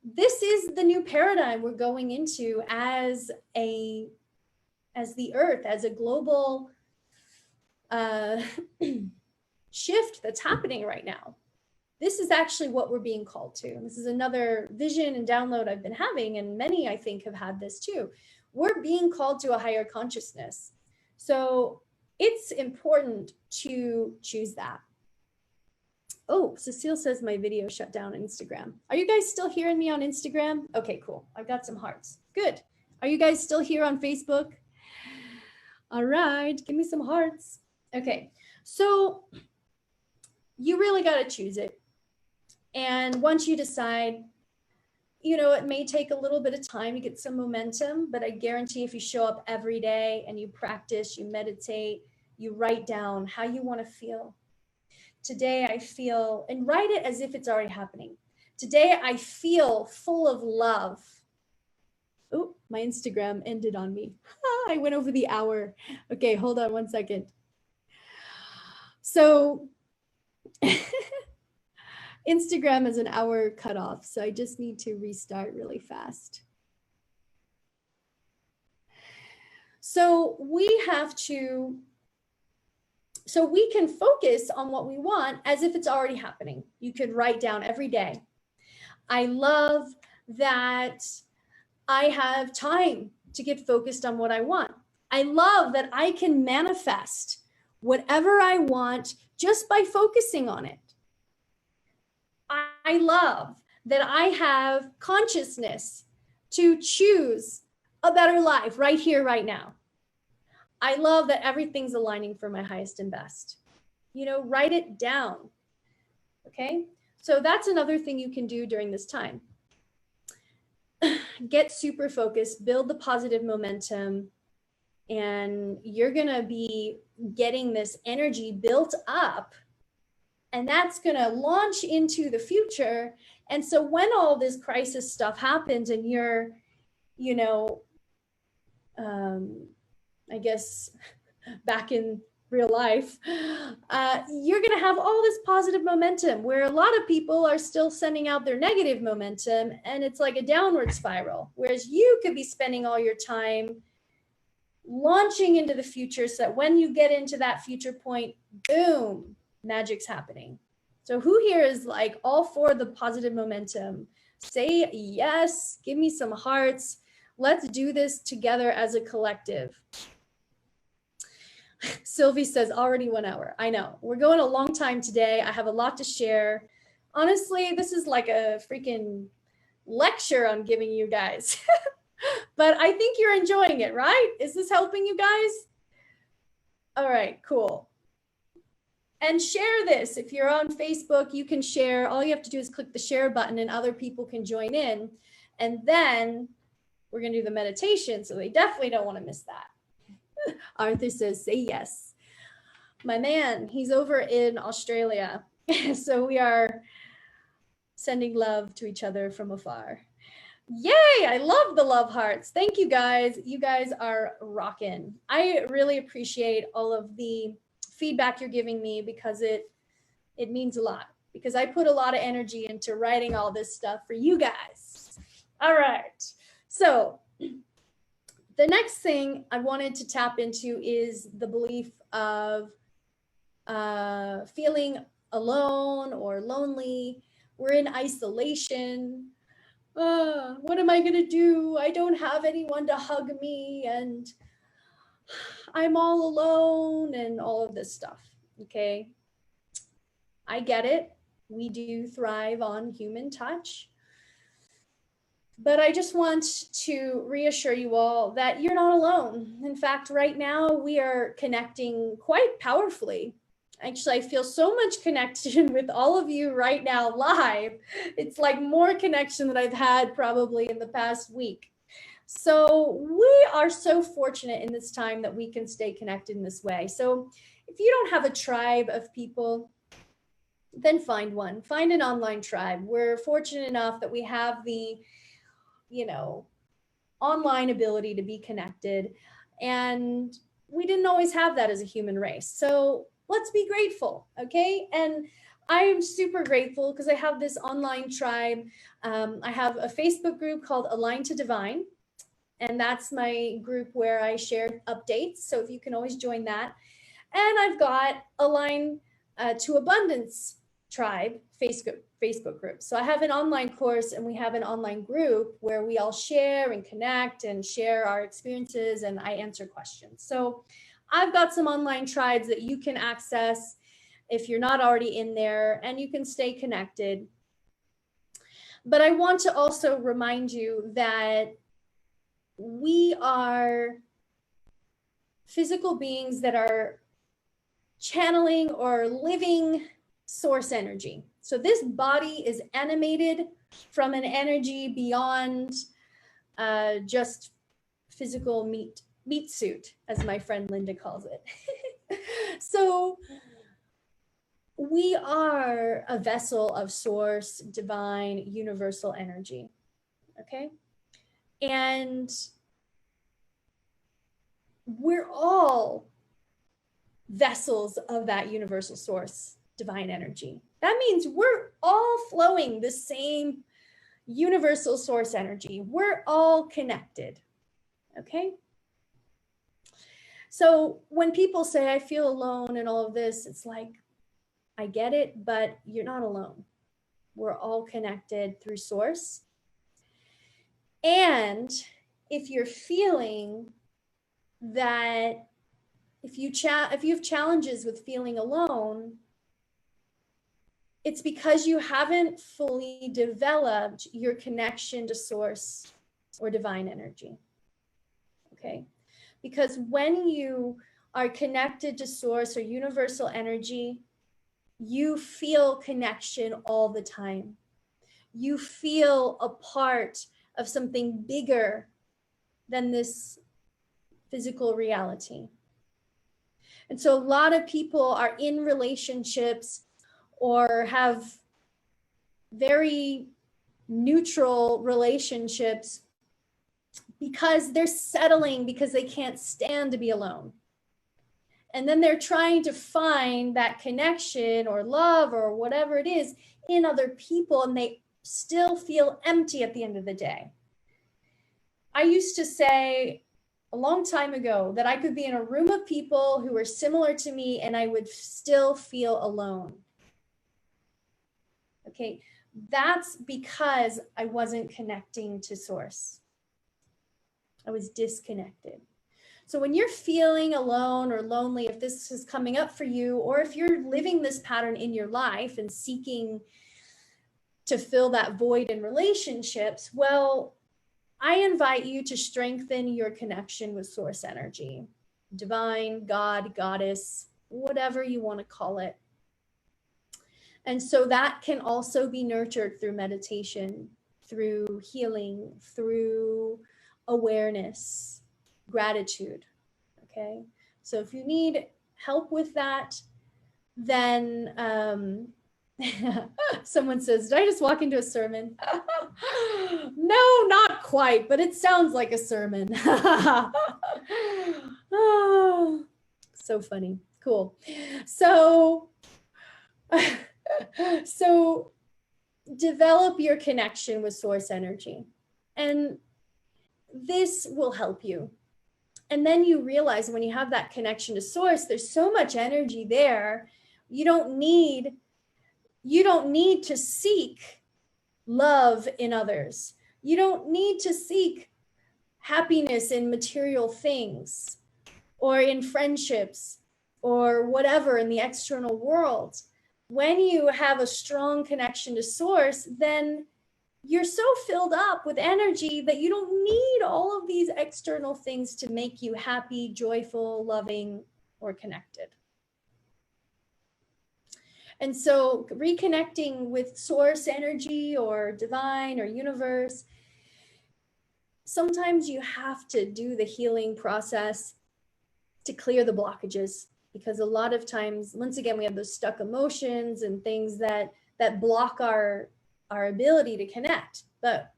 this is the new paradigm we're going into as the earth, as a global shift that's happening right now. This is actually what we're being called to. And this is another vision and download I've been having, and many, I think, have had this too. We're being called to a higher consciousness. So it's important to choose that. Oh, Cecile says my video shut down on Instagram. Are you guys still hearing me on Instagram? Okay, cool. I've got some hearts. Good. Are you guys still here on Facebook? All right, give me some hearts. Okay, so you really got to choose it. And once you decide, you know, it may take a little bit of time to get some momentum, but I guarantee if you show up every day and you practice, you meditate, you write down how you want to feel. Today I feel, and write it as if it's already happening. Today I feel full of love. Oh, my Instagram ended on me. I went over the hour. Okay, hold on one second. So Instagram is an hour cutoff, so I just need to restart really fast. So we can focus on what we want as if it's already happening. You could write down every day. I love that I have time to get focused on what I want. I love that I can manifest whatever I want just by focusing on it. I love that I have consciousness to choose a better life right here, right now. I love that everything's aligning for my highest and best. You know, write it down. Okay. So that's another thing you can do during this time. Get super focused, build the positive momentum, and you're going to be getting this energy built up, and that's going to launch into the future. And so when all this crisis stuff happens and you're, you know, I guess back in real life, you're going to have all this positive momentum, where a lot of people are still sending out their negative momentum, and it's like a downward spiral. Whereas you could be spending all your time launching into the future, so that when you get into that future point, boom, magic's happening. So who here is like all for the positive momentum? Say yes, give me some hearts. Let's do this together as a collective. Sylvie says already 1 hour. I know, we're going a long time today. I have a lot to share. Honestly, this is like a freaking lecture I'm giving you guys. But I think you're enjoying it, right? Is this helping you guys? All right, cool. And share this. If you're on Facebook, you can share. All you have to do is click the share button and other people can join in. And then we're going to do the meditation. So they definitely don't want to miss that. Arthur says, say yes. My man, he's over in Australia. So we are sending love to each other from afar. Yay, I love the love hearts. Thank you guys. You guys are rocking. I really appreciate all of the feedback you're giving me, because it means a lot, because I put a lot of energy into writing all this stuff for you guys. All right. So the next thing I wanted to tap into is the belief of feeling alone or lonely. We're in isolation. What am I going to do? I don't have anyone to hug me, and I'm all alone, and all of this stuff. Okay. I get it. We do thrive on human touch. But I just want to reassure you all that you're not alone. In fact, right now we are connecting quite powerfully. Actually, I feel so much connection with all of you right now live. It's like more connection than I've had probably in the past week. So we are so fortunate in this time that we can stay connected in this way. So if you don't have a tribe of people, then find one. Find an online tribe. We're fortunate enough that we have the, online ability to be connected. And we didn't always have that as a human race. So let's be grateful, okay? And I'm super grateful because I have this online tribe. I have a Facebook group called Align to Divine, and that's my group where I share updates. So if you can always join that. And I've got Align to Abundance tribe Facebook group. So I have an online course and we have an online group where we all share and connect and share our experiences, and I answer questions. So I've got some online tribes that you can access if you're not already in there, and you can stay connected. But I want to also remind you that we are physical beings that are channeling or living source energy. So this body is animated from an energy beyond just physical meat suit, as my friend Linda calls it. So we are a vessel of source, divine, universal energy. Okay. And we're all vessels of that universal source, divine energy. That means we're all flowing the same universal source energy. We're all connected. Okay. So when people say, I feel alone and all of this, it's like, I get it, but you're not alone. We're all connected through source. And if you're feeling that, if you have challenges with feeling alone, it's because you haven't fully developed your connection to source or divine energy. Okay? Because when you are connected to source or universal energy, you feel connection all the time. You feel a part of something bigger than this physical reality. And so a lot of people are in relationships or have very neutral relationships because they're settling because they can't stand to be alone. And then they're trying to find that connection or love or whatever it is in other people, and they still feel empty at the end of the day. I used to say a long time ago that I could be in a room of people who were similar to me and I would still feel alone. Okay, that's because I wasn't connecting to source. I was disconnected. So when you're feeling alone or lonely, if this is coming up for you, or if you're living this pattern in your life and seeking to fill that void in relationships, well, I invite you to strengthen your connection with source energy, divine, God, goddess, whatever you want to call it. And so that can also be nurtured through meditation, through healing, through awareness, gratitude. Okay. So if you need help with that, then someone says, did I just walk into a sermon? No, not quite, but it sounds like a sermon. Oh, so funny. Cool. So develop your connection with source energy, and this will help you. And then you realize when you have that connection to source, there's so much energy there. You don't need to seek love in others. You don't need to seek happiness in material things or in friendships or whatever in the external world. When you have a strong connection to source, then you're so filled up with energy that you don't need all of these external things to make you happy, joyful, loving, or connected. And so reconnecting with source energy or divine or universe, sometimes you have to do the healing process to clear the blockages, because a lot of times, once again, we have those stuck emotions and things that block our ability to connect. But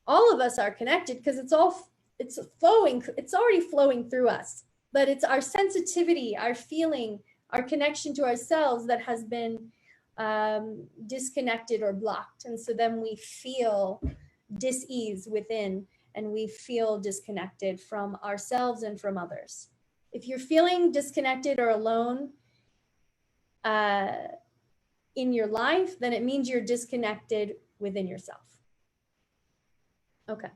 all of us are connected because it's already flowing through us. But it's our sensitivity, our feeling, our connection to ourselves that has been disconnected or blocked. And so then we feel dis-ease within, and we feel disconnected from ourselves and from others. If you're feeling disconnected or alone in your life, then it means you're disconnected within yourself. Okay.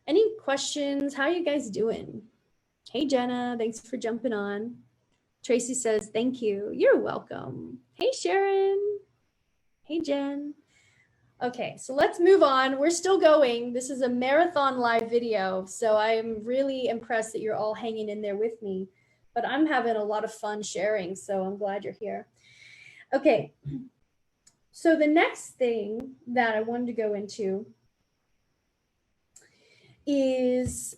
Any questions? How are you guys doing? Hey, Jenna, thanks for jumping on. Tracy says, thank you. You're welcome. Hey, Sharon. Hey, Jen. Okay, so let's move on. We're still going. This is a marathon live video, so I'm really impressed that you're all hanging in there with me, but I'm having a lot of fun sharing, so I'm glad you're here. Okay, so the next thing that I wanted to go into is,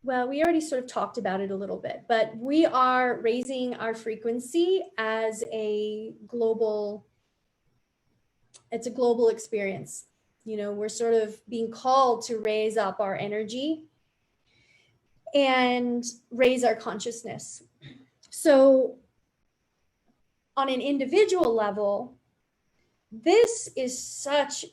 well, we already sort of talked about it a little bit, but we are raising our frequency as a global, it's a global experience. You know, we're sort of being called to raise up our energy and raise our consciousness. So on an individual level, this is such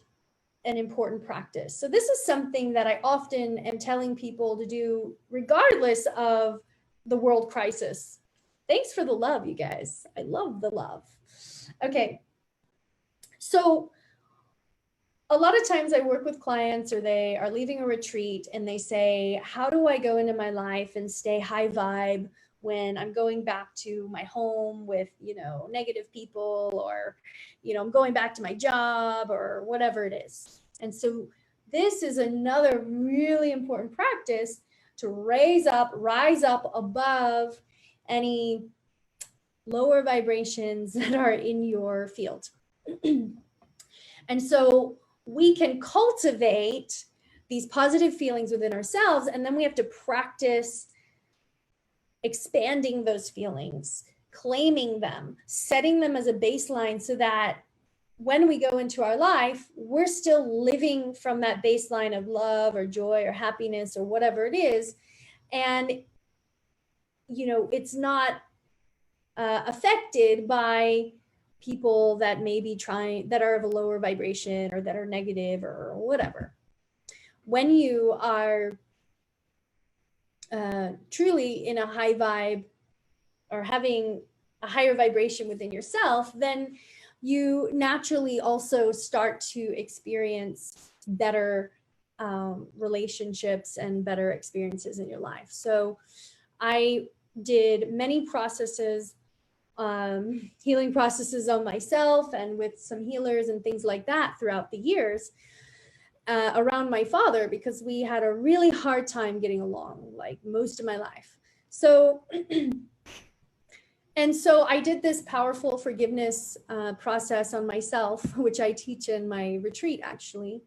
an important practice. So this is something that I often am telling people to do regardless of the world crisis. Thanks for the love, you guys. I love the love. Okay. So a lot of times I work with clients, or they are leaving a retreat and they say, how do I go into my life and stay high vibe when I'm going back to my home with, you know, negative people, or, you know, I'm going back to my job or whatever it is. And so this is another really important practice to rise up above any lower vibrations that are in your field. And so we can cultivate these positive feelings within ourselves, and then we have to practice expanding those feelings, claiming them, setting them as a baseline so that when we go into our life, we're still living from that baseline of love or joy or happiness or whatever it is. And, you know, it's not affected by people that may be trying, that are of a lower vibration or that are negative or whatever. When you are truly in a high vibe or having a higher vibration within yourself, then you naturally also start to experience better relationships and better experiences in your life. So I did many processes, healing processes on myself and with some healers and things like that throughout the years around my father, because we had a really hard time getting along, like most of my life. So and so I did this powerful forgiveness process on myself, which I teach in my retreat, actually.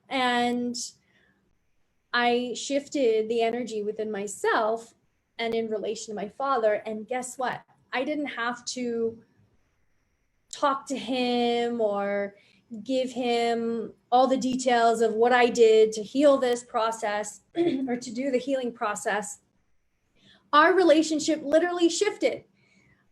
And I shifted the energy within myself and in relation to my father. And guess what? I didn't have to talk to him or give him all the details of what I did to heal this process or to do the healing process. Our relationship literally shifted.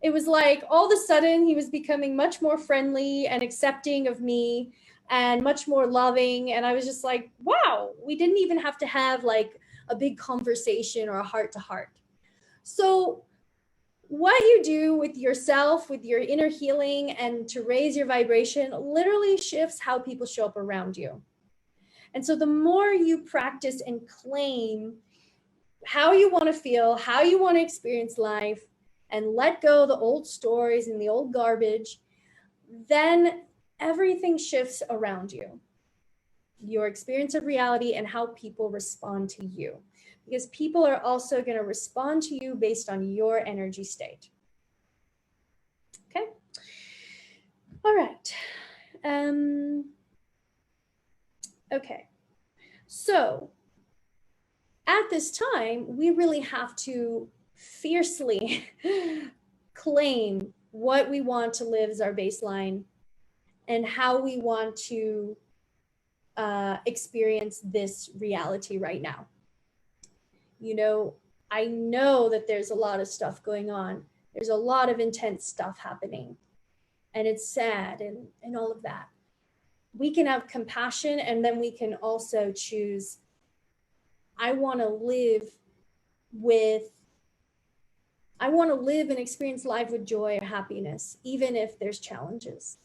It was like all of a sudden he was becoming much more friendly and accepting of me and much more loving. And I was just like, wow, we didn't even have to have like a big conversation or a heart to heart. So what you do with yourself, with your inner healing and to raise your vibration literally shifts how people show up around you. And so the more you practice and claim how you want to feel, how you want to experience life, and let go of the old stories and the old garbage, then everything shifts around you. Your experience of reality and how people respond to you. Because people are also going to respond to you based on your energy state. Okay? All right. Okay. So at this time, we really have to fiercely claim what we want to live as our baseline and how we want to experience this reality right now. You know, I know that there's a lot of stuff going on. There's a lot of intense stuff happening, and it's sad and all of that. We can have compassion, and then we can also choose, I want to live and experience life with joy or happiness, even if there's challenges.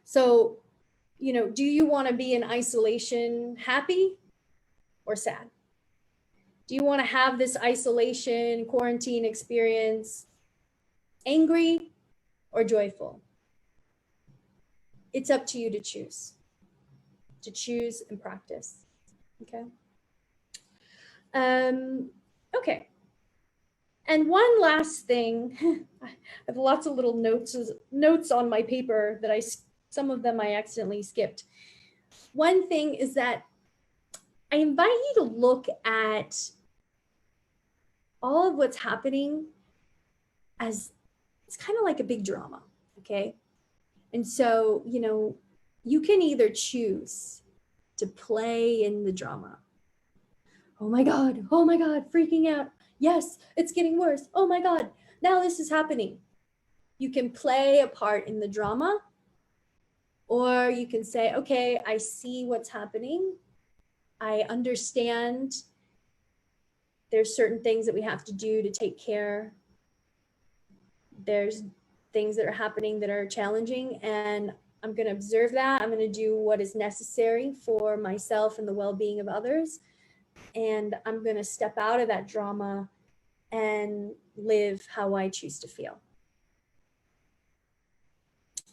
So, you know, do you want to be in isolation happy or sad? Do you want to have this isolation, quarantine experience angry or joyful? It's up to you to choose and practice. Okay. Okay. And one last thing, I have lots of little notes on my paper that some of them I accidentally skipped. One thing is that I invite you to look at all of what's happening as it's kind of like a big drama, okay? And so, you know, you can either choose to play in the drama. Oh my God, freaking out. Yes, it's getting worse. Oh my God, now this is happening. You can play a part in the drama, or you can say, okay, I see what's happening. I understand there's certain things that we have to do to take care. There's things that are happening that are challenging, and I'm going to observe that. I'm going to do what is necessary for myself and the well-being of others. And I'm going to step out of that drama and live how I choose to feel.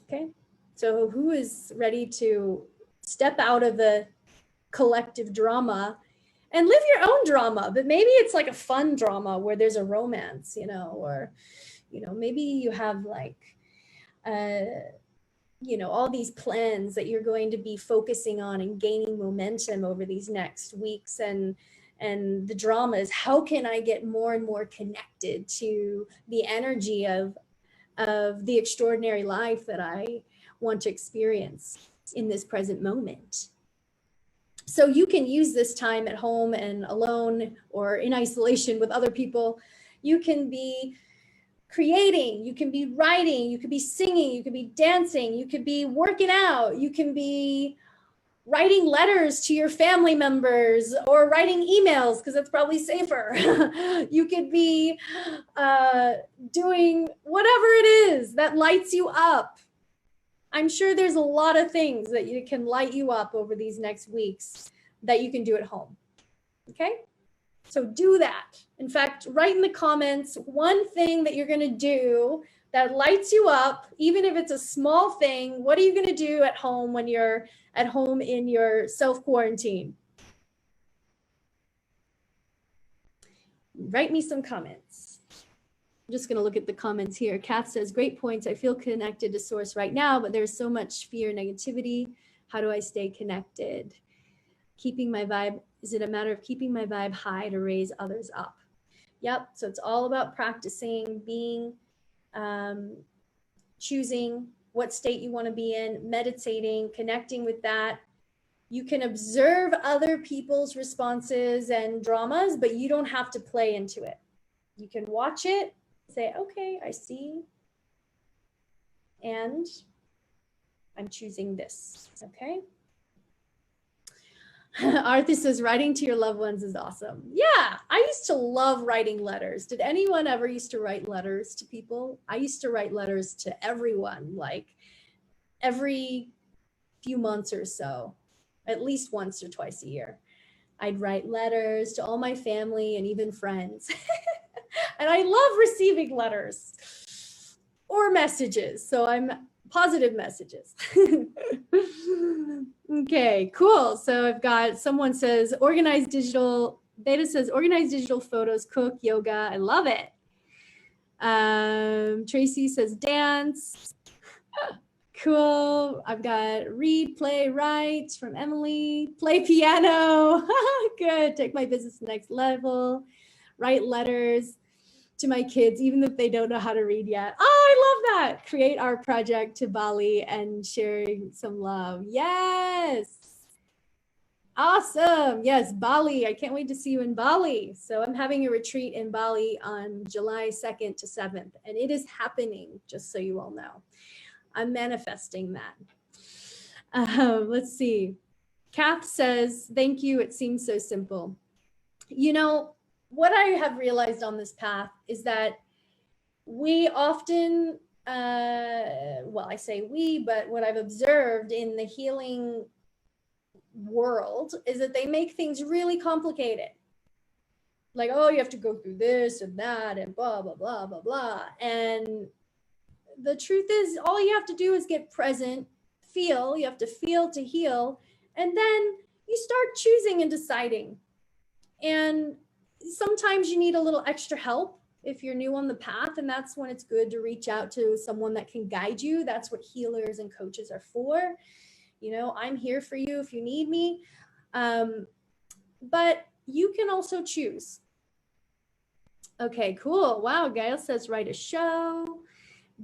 Okay. So who is ready to step out of the collective drama and live your own drama? But maybe it's like a fun drama where there's a romance, you know, or, you know, maybe you have like all these plans that you're going to be focusing on and gaining momentum over these next weeks. And the drama is, how can I get more and more connected to the energy of the extraordinary life that I want to experience in this present moment? So you can use this time at home and alone or in isolation with other people. You can be creating, you can be writing, you could be singing, you could be dancing, you could be working out, you can be writing letters to your family members or writing emails because it's probably safer. You could be doing whatever it is that lights you up. I'm sure there's a lot of things that you can light you up over these next weeks that you can do at home. Okay? So do that. In fact, write in the comments one thing that you're going to do that lights you up, even if it's a small thing. What are you going to do at home when you're at home in your self-quarantine? Write me some comments. I'm just going to look at the comments here. Kath says, great points. I feel connected to source right now, but there's so much fear, negativity. How do I stay connected? Keeping my vibe. Is it a matter of keeping my vibe high to raise others up? Yep. So it's all about practicing, being, choosing what state you want to be in, meditating, connecting with that. You can observe other people's responses and dramas, but you don't have to play into it. You can watch it, say, okay, I see. And I'm choosing this, okay? Arthur says, writing to your loved ones is awesome. Yeah, I used to love writing letters. Did anyone ever used to write letters to people? I used to write letters to everyone, like every few months or so, at least once or twice a year. I'd write letters to all my family and even friends. And I love receiving letters or messages. So I'm positive messages. Okay, cool. So I've got, someone says, organized digital, Beta says, organized digital photos, cook, yoga. I love it. Tracy says, dance. Cool. I've got read, play, write from Emily, play piano. Good. Take my business to the next level. Write letters to my kids, even if they don't know how to read yet. Oh, I love that. Create art project to Bali and sharing some love. Yes. Awesome. Yes, Bali. I can't wait to see you in Bali. So I'm having a retreat in Bali on July 2nd to 7th, and it is happening, just so you all know. I'm manifesting that. Let's see. Kath says, thank you. It seems so simple. You know, what I have realized on this path is that we often, well, I say we, but what I've observed in the healing world is that they make things really complicated. Like, oh, you have to go through this and that and blah, blah, blah, blah, blah. And the truth is, all you have to do is get present, feel. You have to feel to heal. And then you start choosing and deciding. And sometimes you need a little extra help if you're new on the path. And that's when it's good to reach out to someone that can guide you. That's what healers and coaches are for. You know, I'm here for you if you need me. But you can also choose. Okay, cool. Wow, Gail says, write a show.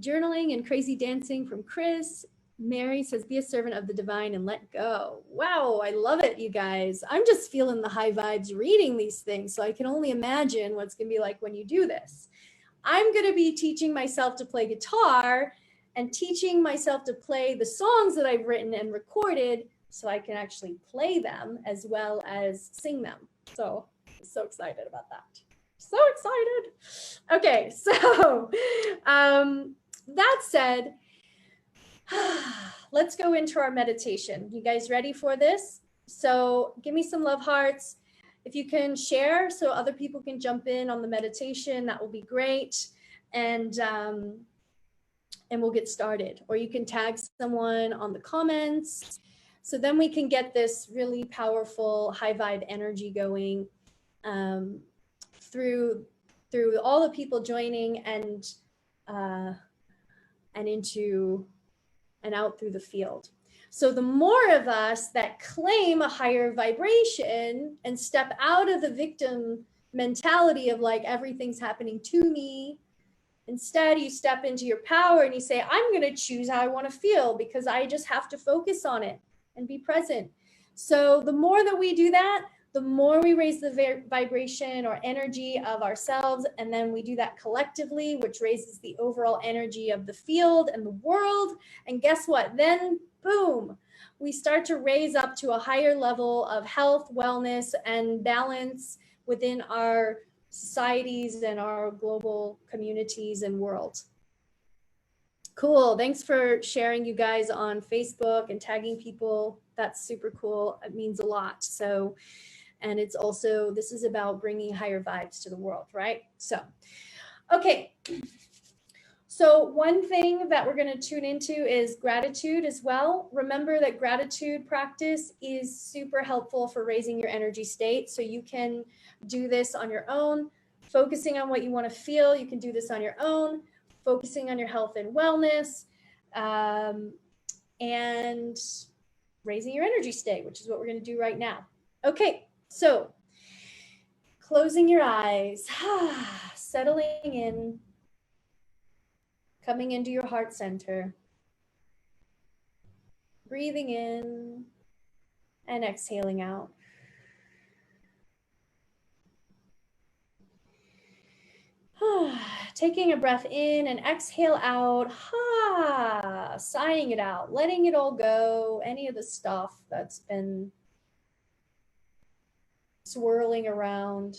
Journaling and crazy dancing from Chris. Mary says, be a servant of the divine and let go. Wow, I love it, you guys. I'm just feeling the high vibes reading these things, so I can only imagine what's going to be like when you do this. I'm going to be teaching myself to play guitar and teaching myself to play the songs that I've written and recorded so I can actually play them as well as sing them. So I'm so excited about that. So excited. Okay, so that said, let's go into our meditation. You guys ready for this? So give me some love hearts. If you can share so other people can jump in on the meditation, that will be great. And we'll get started. Or you can tag someone on the comments. So then we can get this really powerful high vibe energy going through all the people joining and into and out through the field. So the more of us that claim a higher vibration and step out of the victim mentality of like everything's happening to me, instead you step into your power and you say, I'm going to choose how I want to feel because I just have to focus on it and be present. So the more that we do that, the more we raise the vibration or energy of ourselves. And then we do that collectively, which raises the overall energy of the field and the world. And guess what? Then boom, we start to raise up to a higher level of health, wellness, and balance within our societies and our global communities and world. Cool. Thanks for sharing, you guys, on Facebook and tagging people. That's super cool. It means a lot. So, and it's also, this is about bringing higher vibes to the world, right? So, okay. So one thing that we're going to tune into is gratitude as well. Remember that gratitude practice is super helpful for raising your energy state. So you can do this on your own, focusing on what you want to feel. You can do this on your own, focusing on your health and wellness, and raising your energy state, which is what we're going to do right now. Okay, so closing your eyes, settling in, coming into your heart center, breathing in and exhaling out. Taking a breath in and exhale out, sighing it out, letting it all go, any of the stuff that's been swirling around.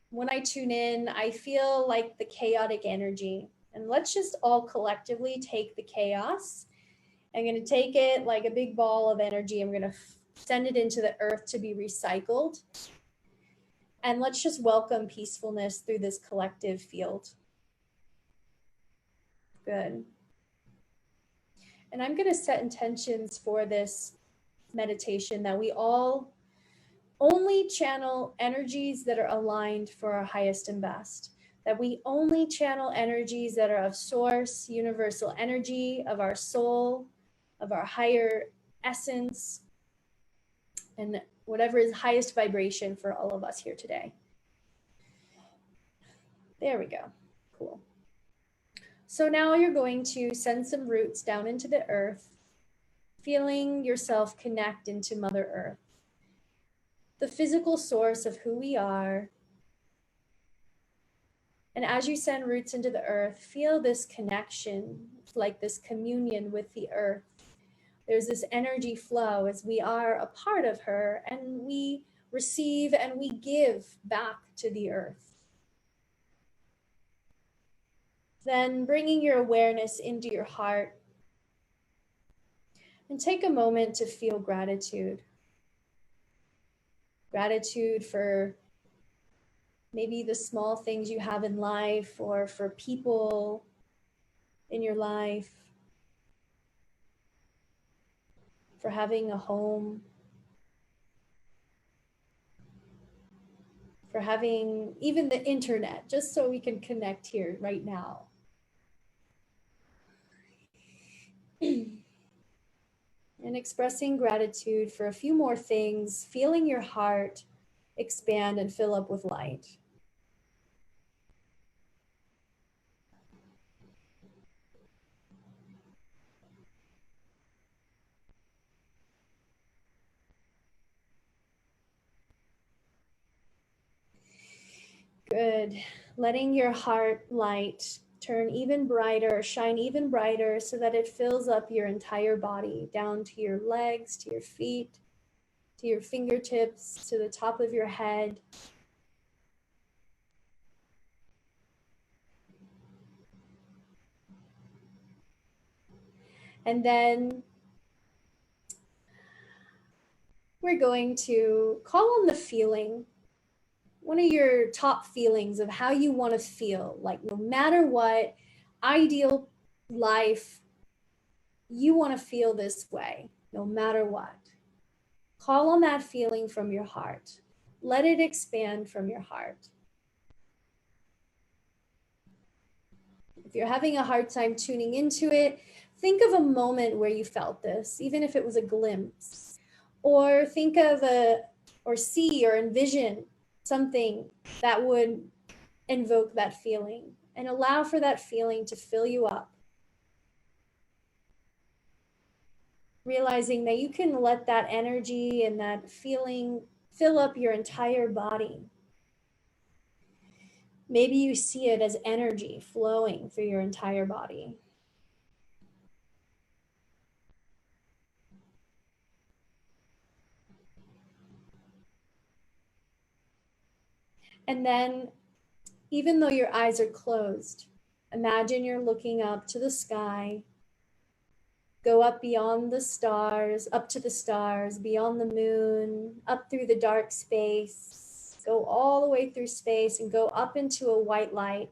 When I tune in, I feel like the chaotic energy. And let's just all collectively take the chaos. I'm going to take it like a big ball of energy. I'm going to send it into the earth to be recycled. And let's just welcome peacefulness through this collective field. Good. And I'm going to set intentions for this meditation that we all only channel energies that are aligned for our highest and best. That we only channel energies that are of source, universal energy, of our soul, of our higher essence, and whatever is highest vibration for all of us here today. There we go. Cool. So now you're going to send some roots down into the earth, feeling yourself connect into Mother Earth, the physical source of who we are. And as you send roots into the earth, feel this connection, like this communion with the earth. There's this energy flow as we are a part of her, and we receive and we give back to the earth. Then bringing your awareness into your heart, and take a moment to feel gratitude. Gratitude for maybe the small things you have in life, or for people in your life, for having a home, for having even the internet, just so we can connect here right now. And expressing gratitude for a few more things, feeling your heart expand and fill up with light. Good. Letting your heart light turn even brighter, shine even brighter, so that it fills up your entire body, down to your legs, to your feet, to your fingertips, to the top of your head. And then we're going to call on the feeling, one of your top feelings of how you want to feel, like no matter what, ideal life, you want to feel this way, no matter what. Call on that feeling from your heart. Let it expand from your heart. If you're having a hard time tuning into it, think of a moment where you felt this, even if it was a glimpse, or think of or see or envision something that would invoke that feeling, and allow for that feeling to fill you up. Realizing that you can let that energy and that feeling fill up your entire body. Maybe you see it as energy flowing through your entire body. And then, even though your eyes are closed, imagine you're looking up to the sky. Go up beyond the stars, up to the stars, beyond the moon, up through the dark space. Go all the way through space and go up into a white light.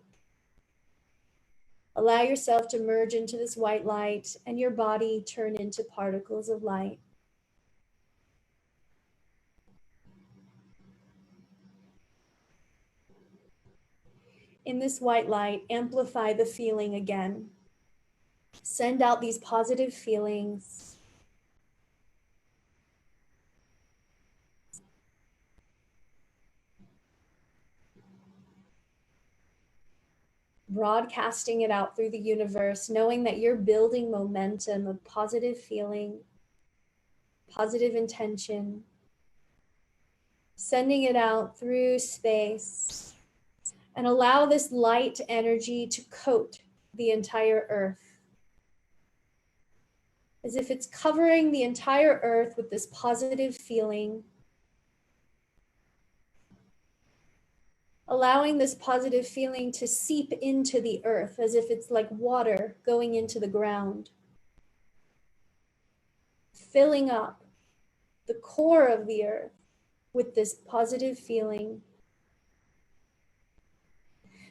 Allow yourself to merge into this white light and your body turn into particles of light. In this white light, amplify the feeling again. Send out these positive feelings. Broadcasting it out through the universe, knowing that you're building momentum of positive feeling, positive intention, sending it out through space, and allow this light energy to coat the entire earth, as if it's covering the entire earth with this positive feeling, allowing this positive feeling to seep into the earth as if it's like water going into the ground, filling up the core of the earth with this positive feeling,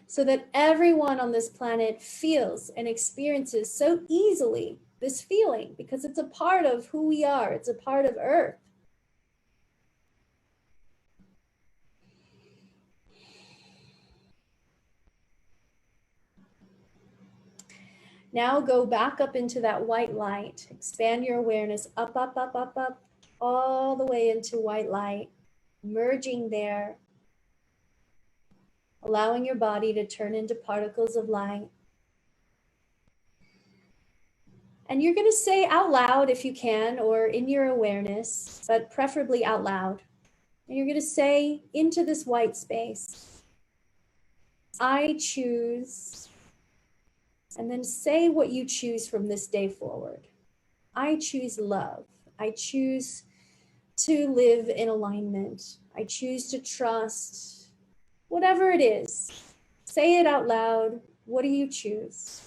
so that everyone on this planet feels and experiences so easily this feeling, because it's a part of who we are. It's a part of Earth. Now go back up into that white light. Expand your awareness up, up, up, up, up, all the way into white light, merging there, allowing your body to turn into particles of light. And you're going to say out loud if you can, or in your awareness, but preferably out loud. And you're going to say into this white space, I choose, and then say what you choose from this day forward. I choose love. I choose to live in alignment. I choose to trust. Whatever it is, say it out loud. What do you choose?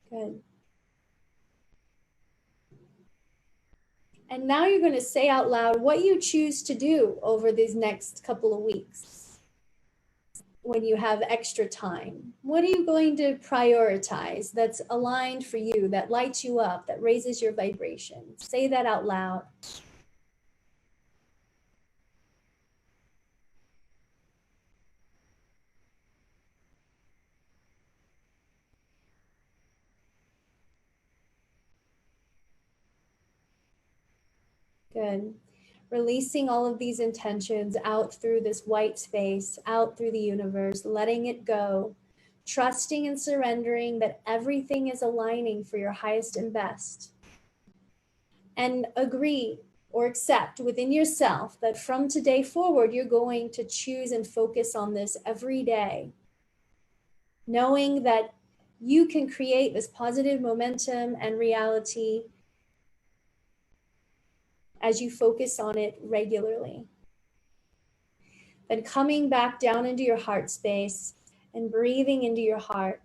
Good. And now you're going to say out loud what you choose to do over these next couple of weeks when you have extra time. What are you going to prioritize that's aligned for you, that lights you up, that raises your vibration? Say that out loud. Good. Releasing all of these intentions out through this white space, out through the universe, letting it go, trusting and surrendering that everything is aligning for your highest and best. And agree or accept within yourself that from today forward, you're going to choose and focus on this every day, knowing that you can create this positive momentum and reality as you focus on it regularly. Then coming back down into your heart space and breathing into your heart.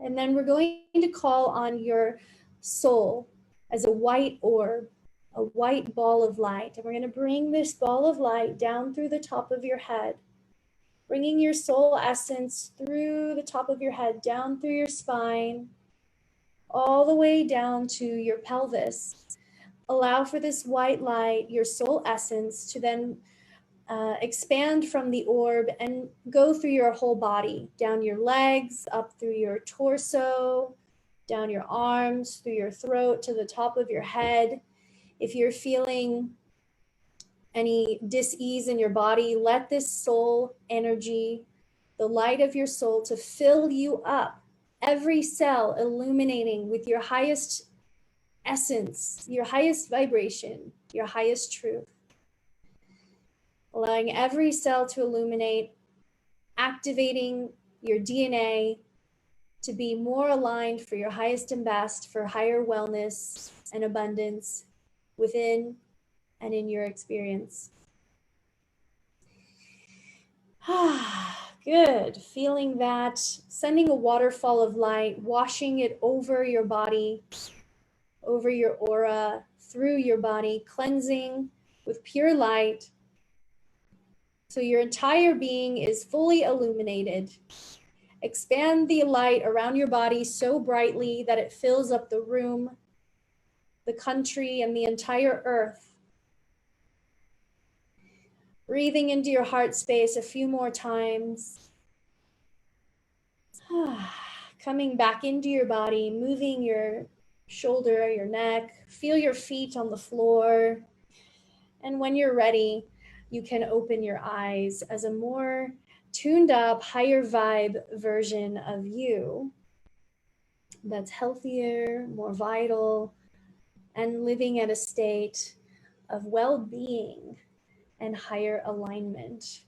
And then we're going to call on your soul as a white orb, a white ball of light. And we're going to bring this ball of light down through the top of your head, bringing your soul essence through the top of your head, down through your spine, all the way down to your pelvis. Allow for this white light, your soul essence, to then expand from the orb and go through your whole body, down your legs, up through your torso, down your arms, through your throat, to the top of your head. If you're feeling any dis-ease in your body, let this soul energy, the light of your soul, to fill you up, every cell illuminating with your highest essence, your highest vibration, your highest truth. Allowing every cell to illuminate, activating your DNA to be more aligned for your highest and best, for higher wellness and abundance within and in your experience. Good. Feeling that, sending a waterfall of light, washing it over your body, over your aura, through your body, cleansing with pure light. So your entire being is fully illuminated. Expand the light around your body so brightly that it fills up the room, the country, and the entire earth. Breathing into your heart space a few more times. Coming back into your body, moving your shoulder, your neck. Feel your feet on the floor. And when you're ready, you can open your eyes as a more tuned up, higher vibe version of you that's healthier, more vital, and living at a state of well-being and higher alignment.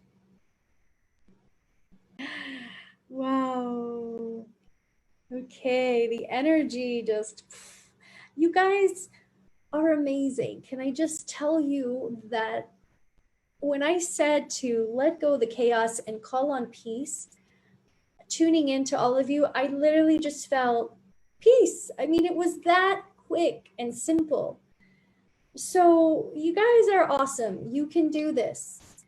Wow. Okay, the energy just, you guys are amazing. Can I just tell you that when I said to let go of the chaos and call on peace, tuning into all of you, I literally just felt peace. I mean, it was that quick and simple. So you guys are awesome. You can do this.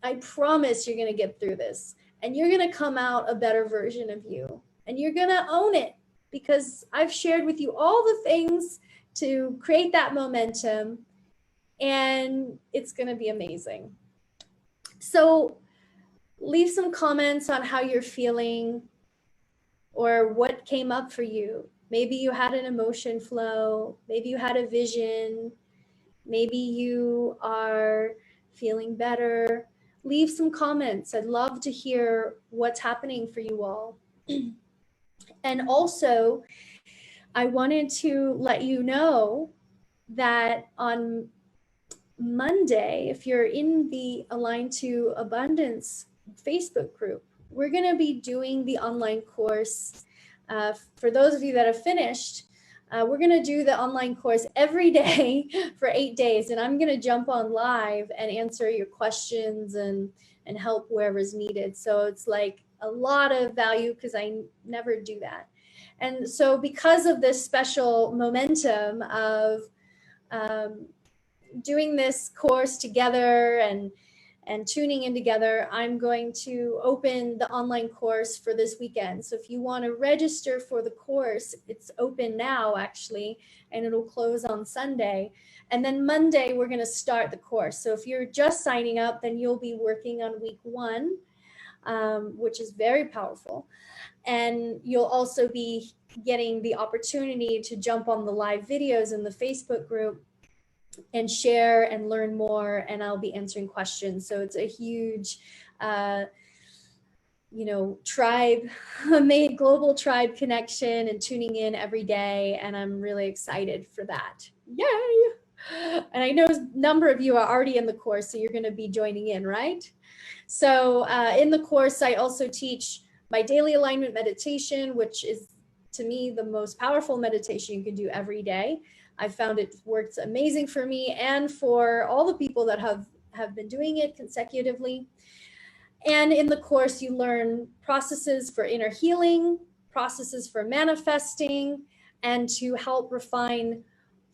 I promise you're going to get through this, and you're going to come out a better version of you, and you're going to own it, because I've shared with you all the things to create that momentum, and it's going to be amazing. So leave some comments on how you're feeling or what came up for you. Maybe you had an emotion flow, maybe you had a vision, maybe you are feeling better. Leave some comments. I'd love to hear what's happening for you all. And also, I wanted to let you know that on Monday, if you're in the Align to Abundance Facebook group, we're going to be doing the online course. For those of you that have finished, we're going to do the online course every day for 8 days, and I'm going to jump on live and answer your questions and help wherever's needed. So it's like a lot of value, because I never do that. And so because of this special momentum of doing this course together and tuning in together, I'm going to open the online course for this weekend. So if you want to register for the course, it's open now actually, and it'll close on Sunday. And then Monday, we're going to start the course. So if you're just signing up, then you'll be working on week 1, which is very powerful. And you'll also be getting the opportunity to jump on the live videos in the Facebook group and share and learn more, and I'll be answering questions. So it's a huge, tribe, made global tribe connection, and tuning in every day. And I'm really excited for that. Yay! And I know a number of you are already in the course, so you're going to be joining in, right? So in the course, I also teach my daily alignment meditation, which is, to me, the most powerful meditation you can do every day. I found it works amazing for me and for all the people that have been doing it consecutively. And in the course, you learn processes for inner healing, processes for manifesting, and to help refine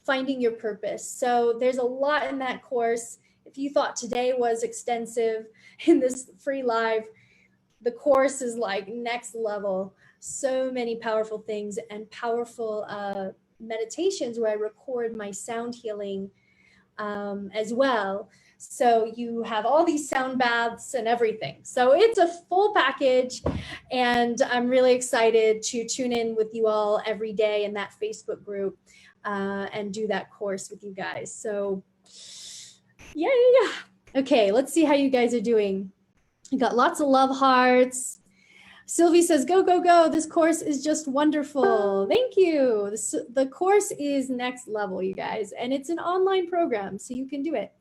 finding your purpose. So there's a lot in that course. If you thought today was extensive in this free live, the course is like next level. so many powerful things and powerful meditations where I record my sound healing as well. So you have all these sound baths and everything. So it's a full package, and I'm really excited to tune in with you all every day in that Facebook group and do that course with you guys. So yeah. Okay, let's see how you guys are doing. You got lots of love hearts. Sylvie says, go, go, go. This course is just wonderful. Thank you. The course is next level, you guys, and it's an online program, so you can do it.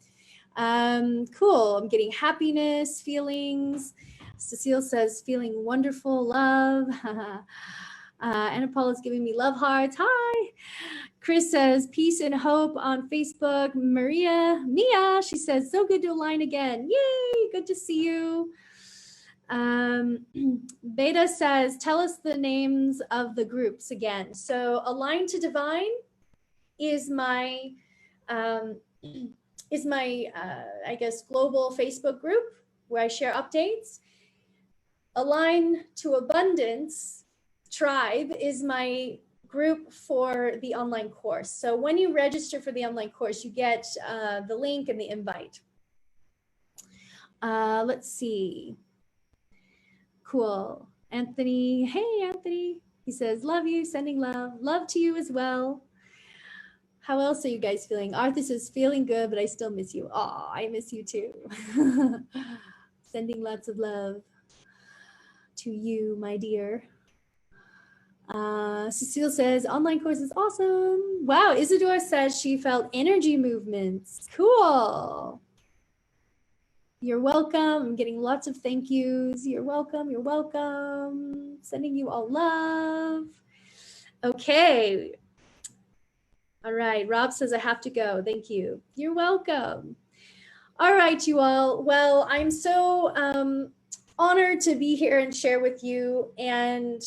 Cool. I'm getting happiness, feelings. Cecile says, feeling wonderful, love. Anna Paula is giving me love hearts. Hi. Chris says, peace and hope on Facebook. Mia, she says, so good to align again. Yay, good to see you. Beta says, tell us the names of the groups again. So Align to Divine is my, I guess, global Facebook group where I share updates. Align to Abundance Tribe is my group for the online course. So when you register for the online course, you get the link and the invite. Let's see. Cool. Anthony. Hey, Anthony. He says, love you, sending love. Love to you as well. How else are you guys feeling? Arthur says, feeling good, but I still miss you. Oh, I miss you too. Sending lots of love to you, my dear. Cecile says, online course is awesome. Wow, Isadora says she felt energy movements. Cool. You're welcome. I'm getting lots of thank yous. You're welcome. You're welcome. Sending you all love. Okay. All right. Rob says I have to go. Thank you. You're welcome. All right, you all. Well, I'm so honored to be here and share with you, and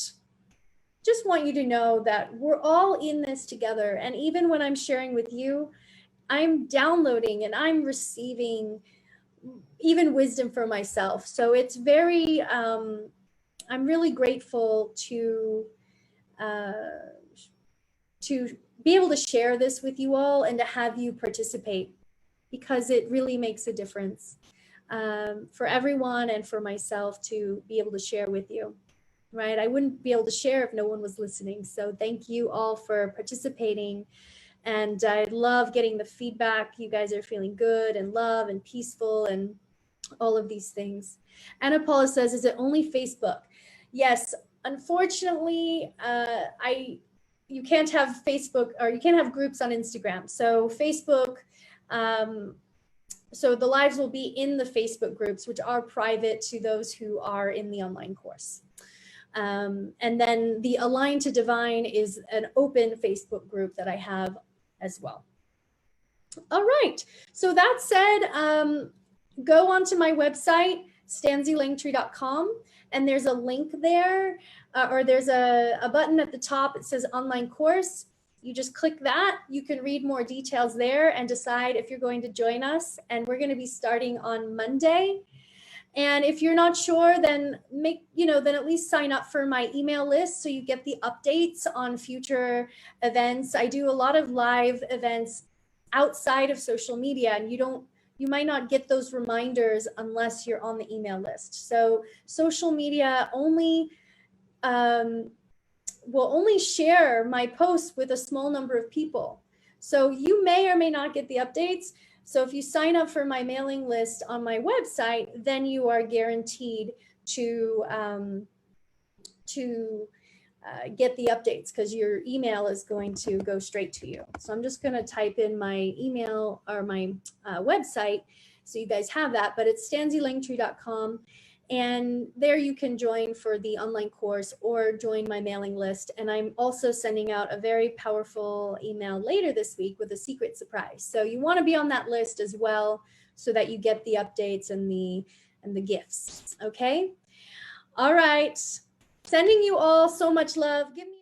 just want you to know that we're all in this together. And even when I'm sharing with you, I'm downloading and I'm receiving even wisdom for myself. So it's very, I'm really grateful to be able to share this with you all and to have you participate, because it really makes a difference for everyone and for myself to be able to share with you, right? I wouldn't be able to share if no one was listening. So thank you all for participating. And I love getting the feedback. You guys are feeling good and love and peaceful and all of these things. Anna Paula says, is it only Facebook? Yes, unfortunately, you can't have Facebook, or you can't have groups on Instagram. So Facebook, so the lives will be in the Facebook groups, which are private to those who are in the online course. And then the Align to Divine is an open Facebook group that I have as well. All right. So that said, go onto my website, stanzielangtree.com, and there's a link there, or there's a button at the top. It says online course. You just click that. You can read more details there and decide if you're going to join us. And we're going to be starting on Monday. And if you're not sure, then then at least sign up for my email list so you get the updates on future events. I do a lot of live events outside of social media, and you might not get those reminders unless you're on the email list. So social media only will only share my posts with a small number of people. So you may or may not get the updates. So if you sign up for my mailing list on my website, then you are guaranteed to get the updates, because your email is going to go straight to you. So I'm just going to type in my email or my website so you guys have that, but it's stanzielangtree.com. And there you can join for the online course or join my mailing list. And I'm also sending out a very powerful email later this week with a secret surprise. So you want to be on that list as well, so that you get the updates and the gifts. Okay. All right. Sending you all so much love. Give me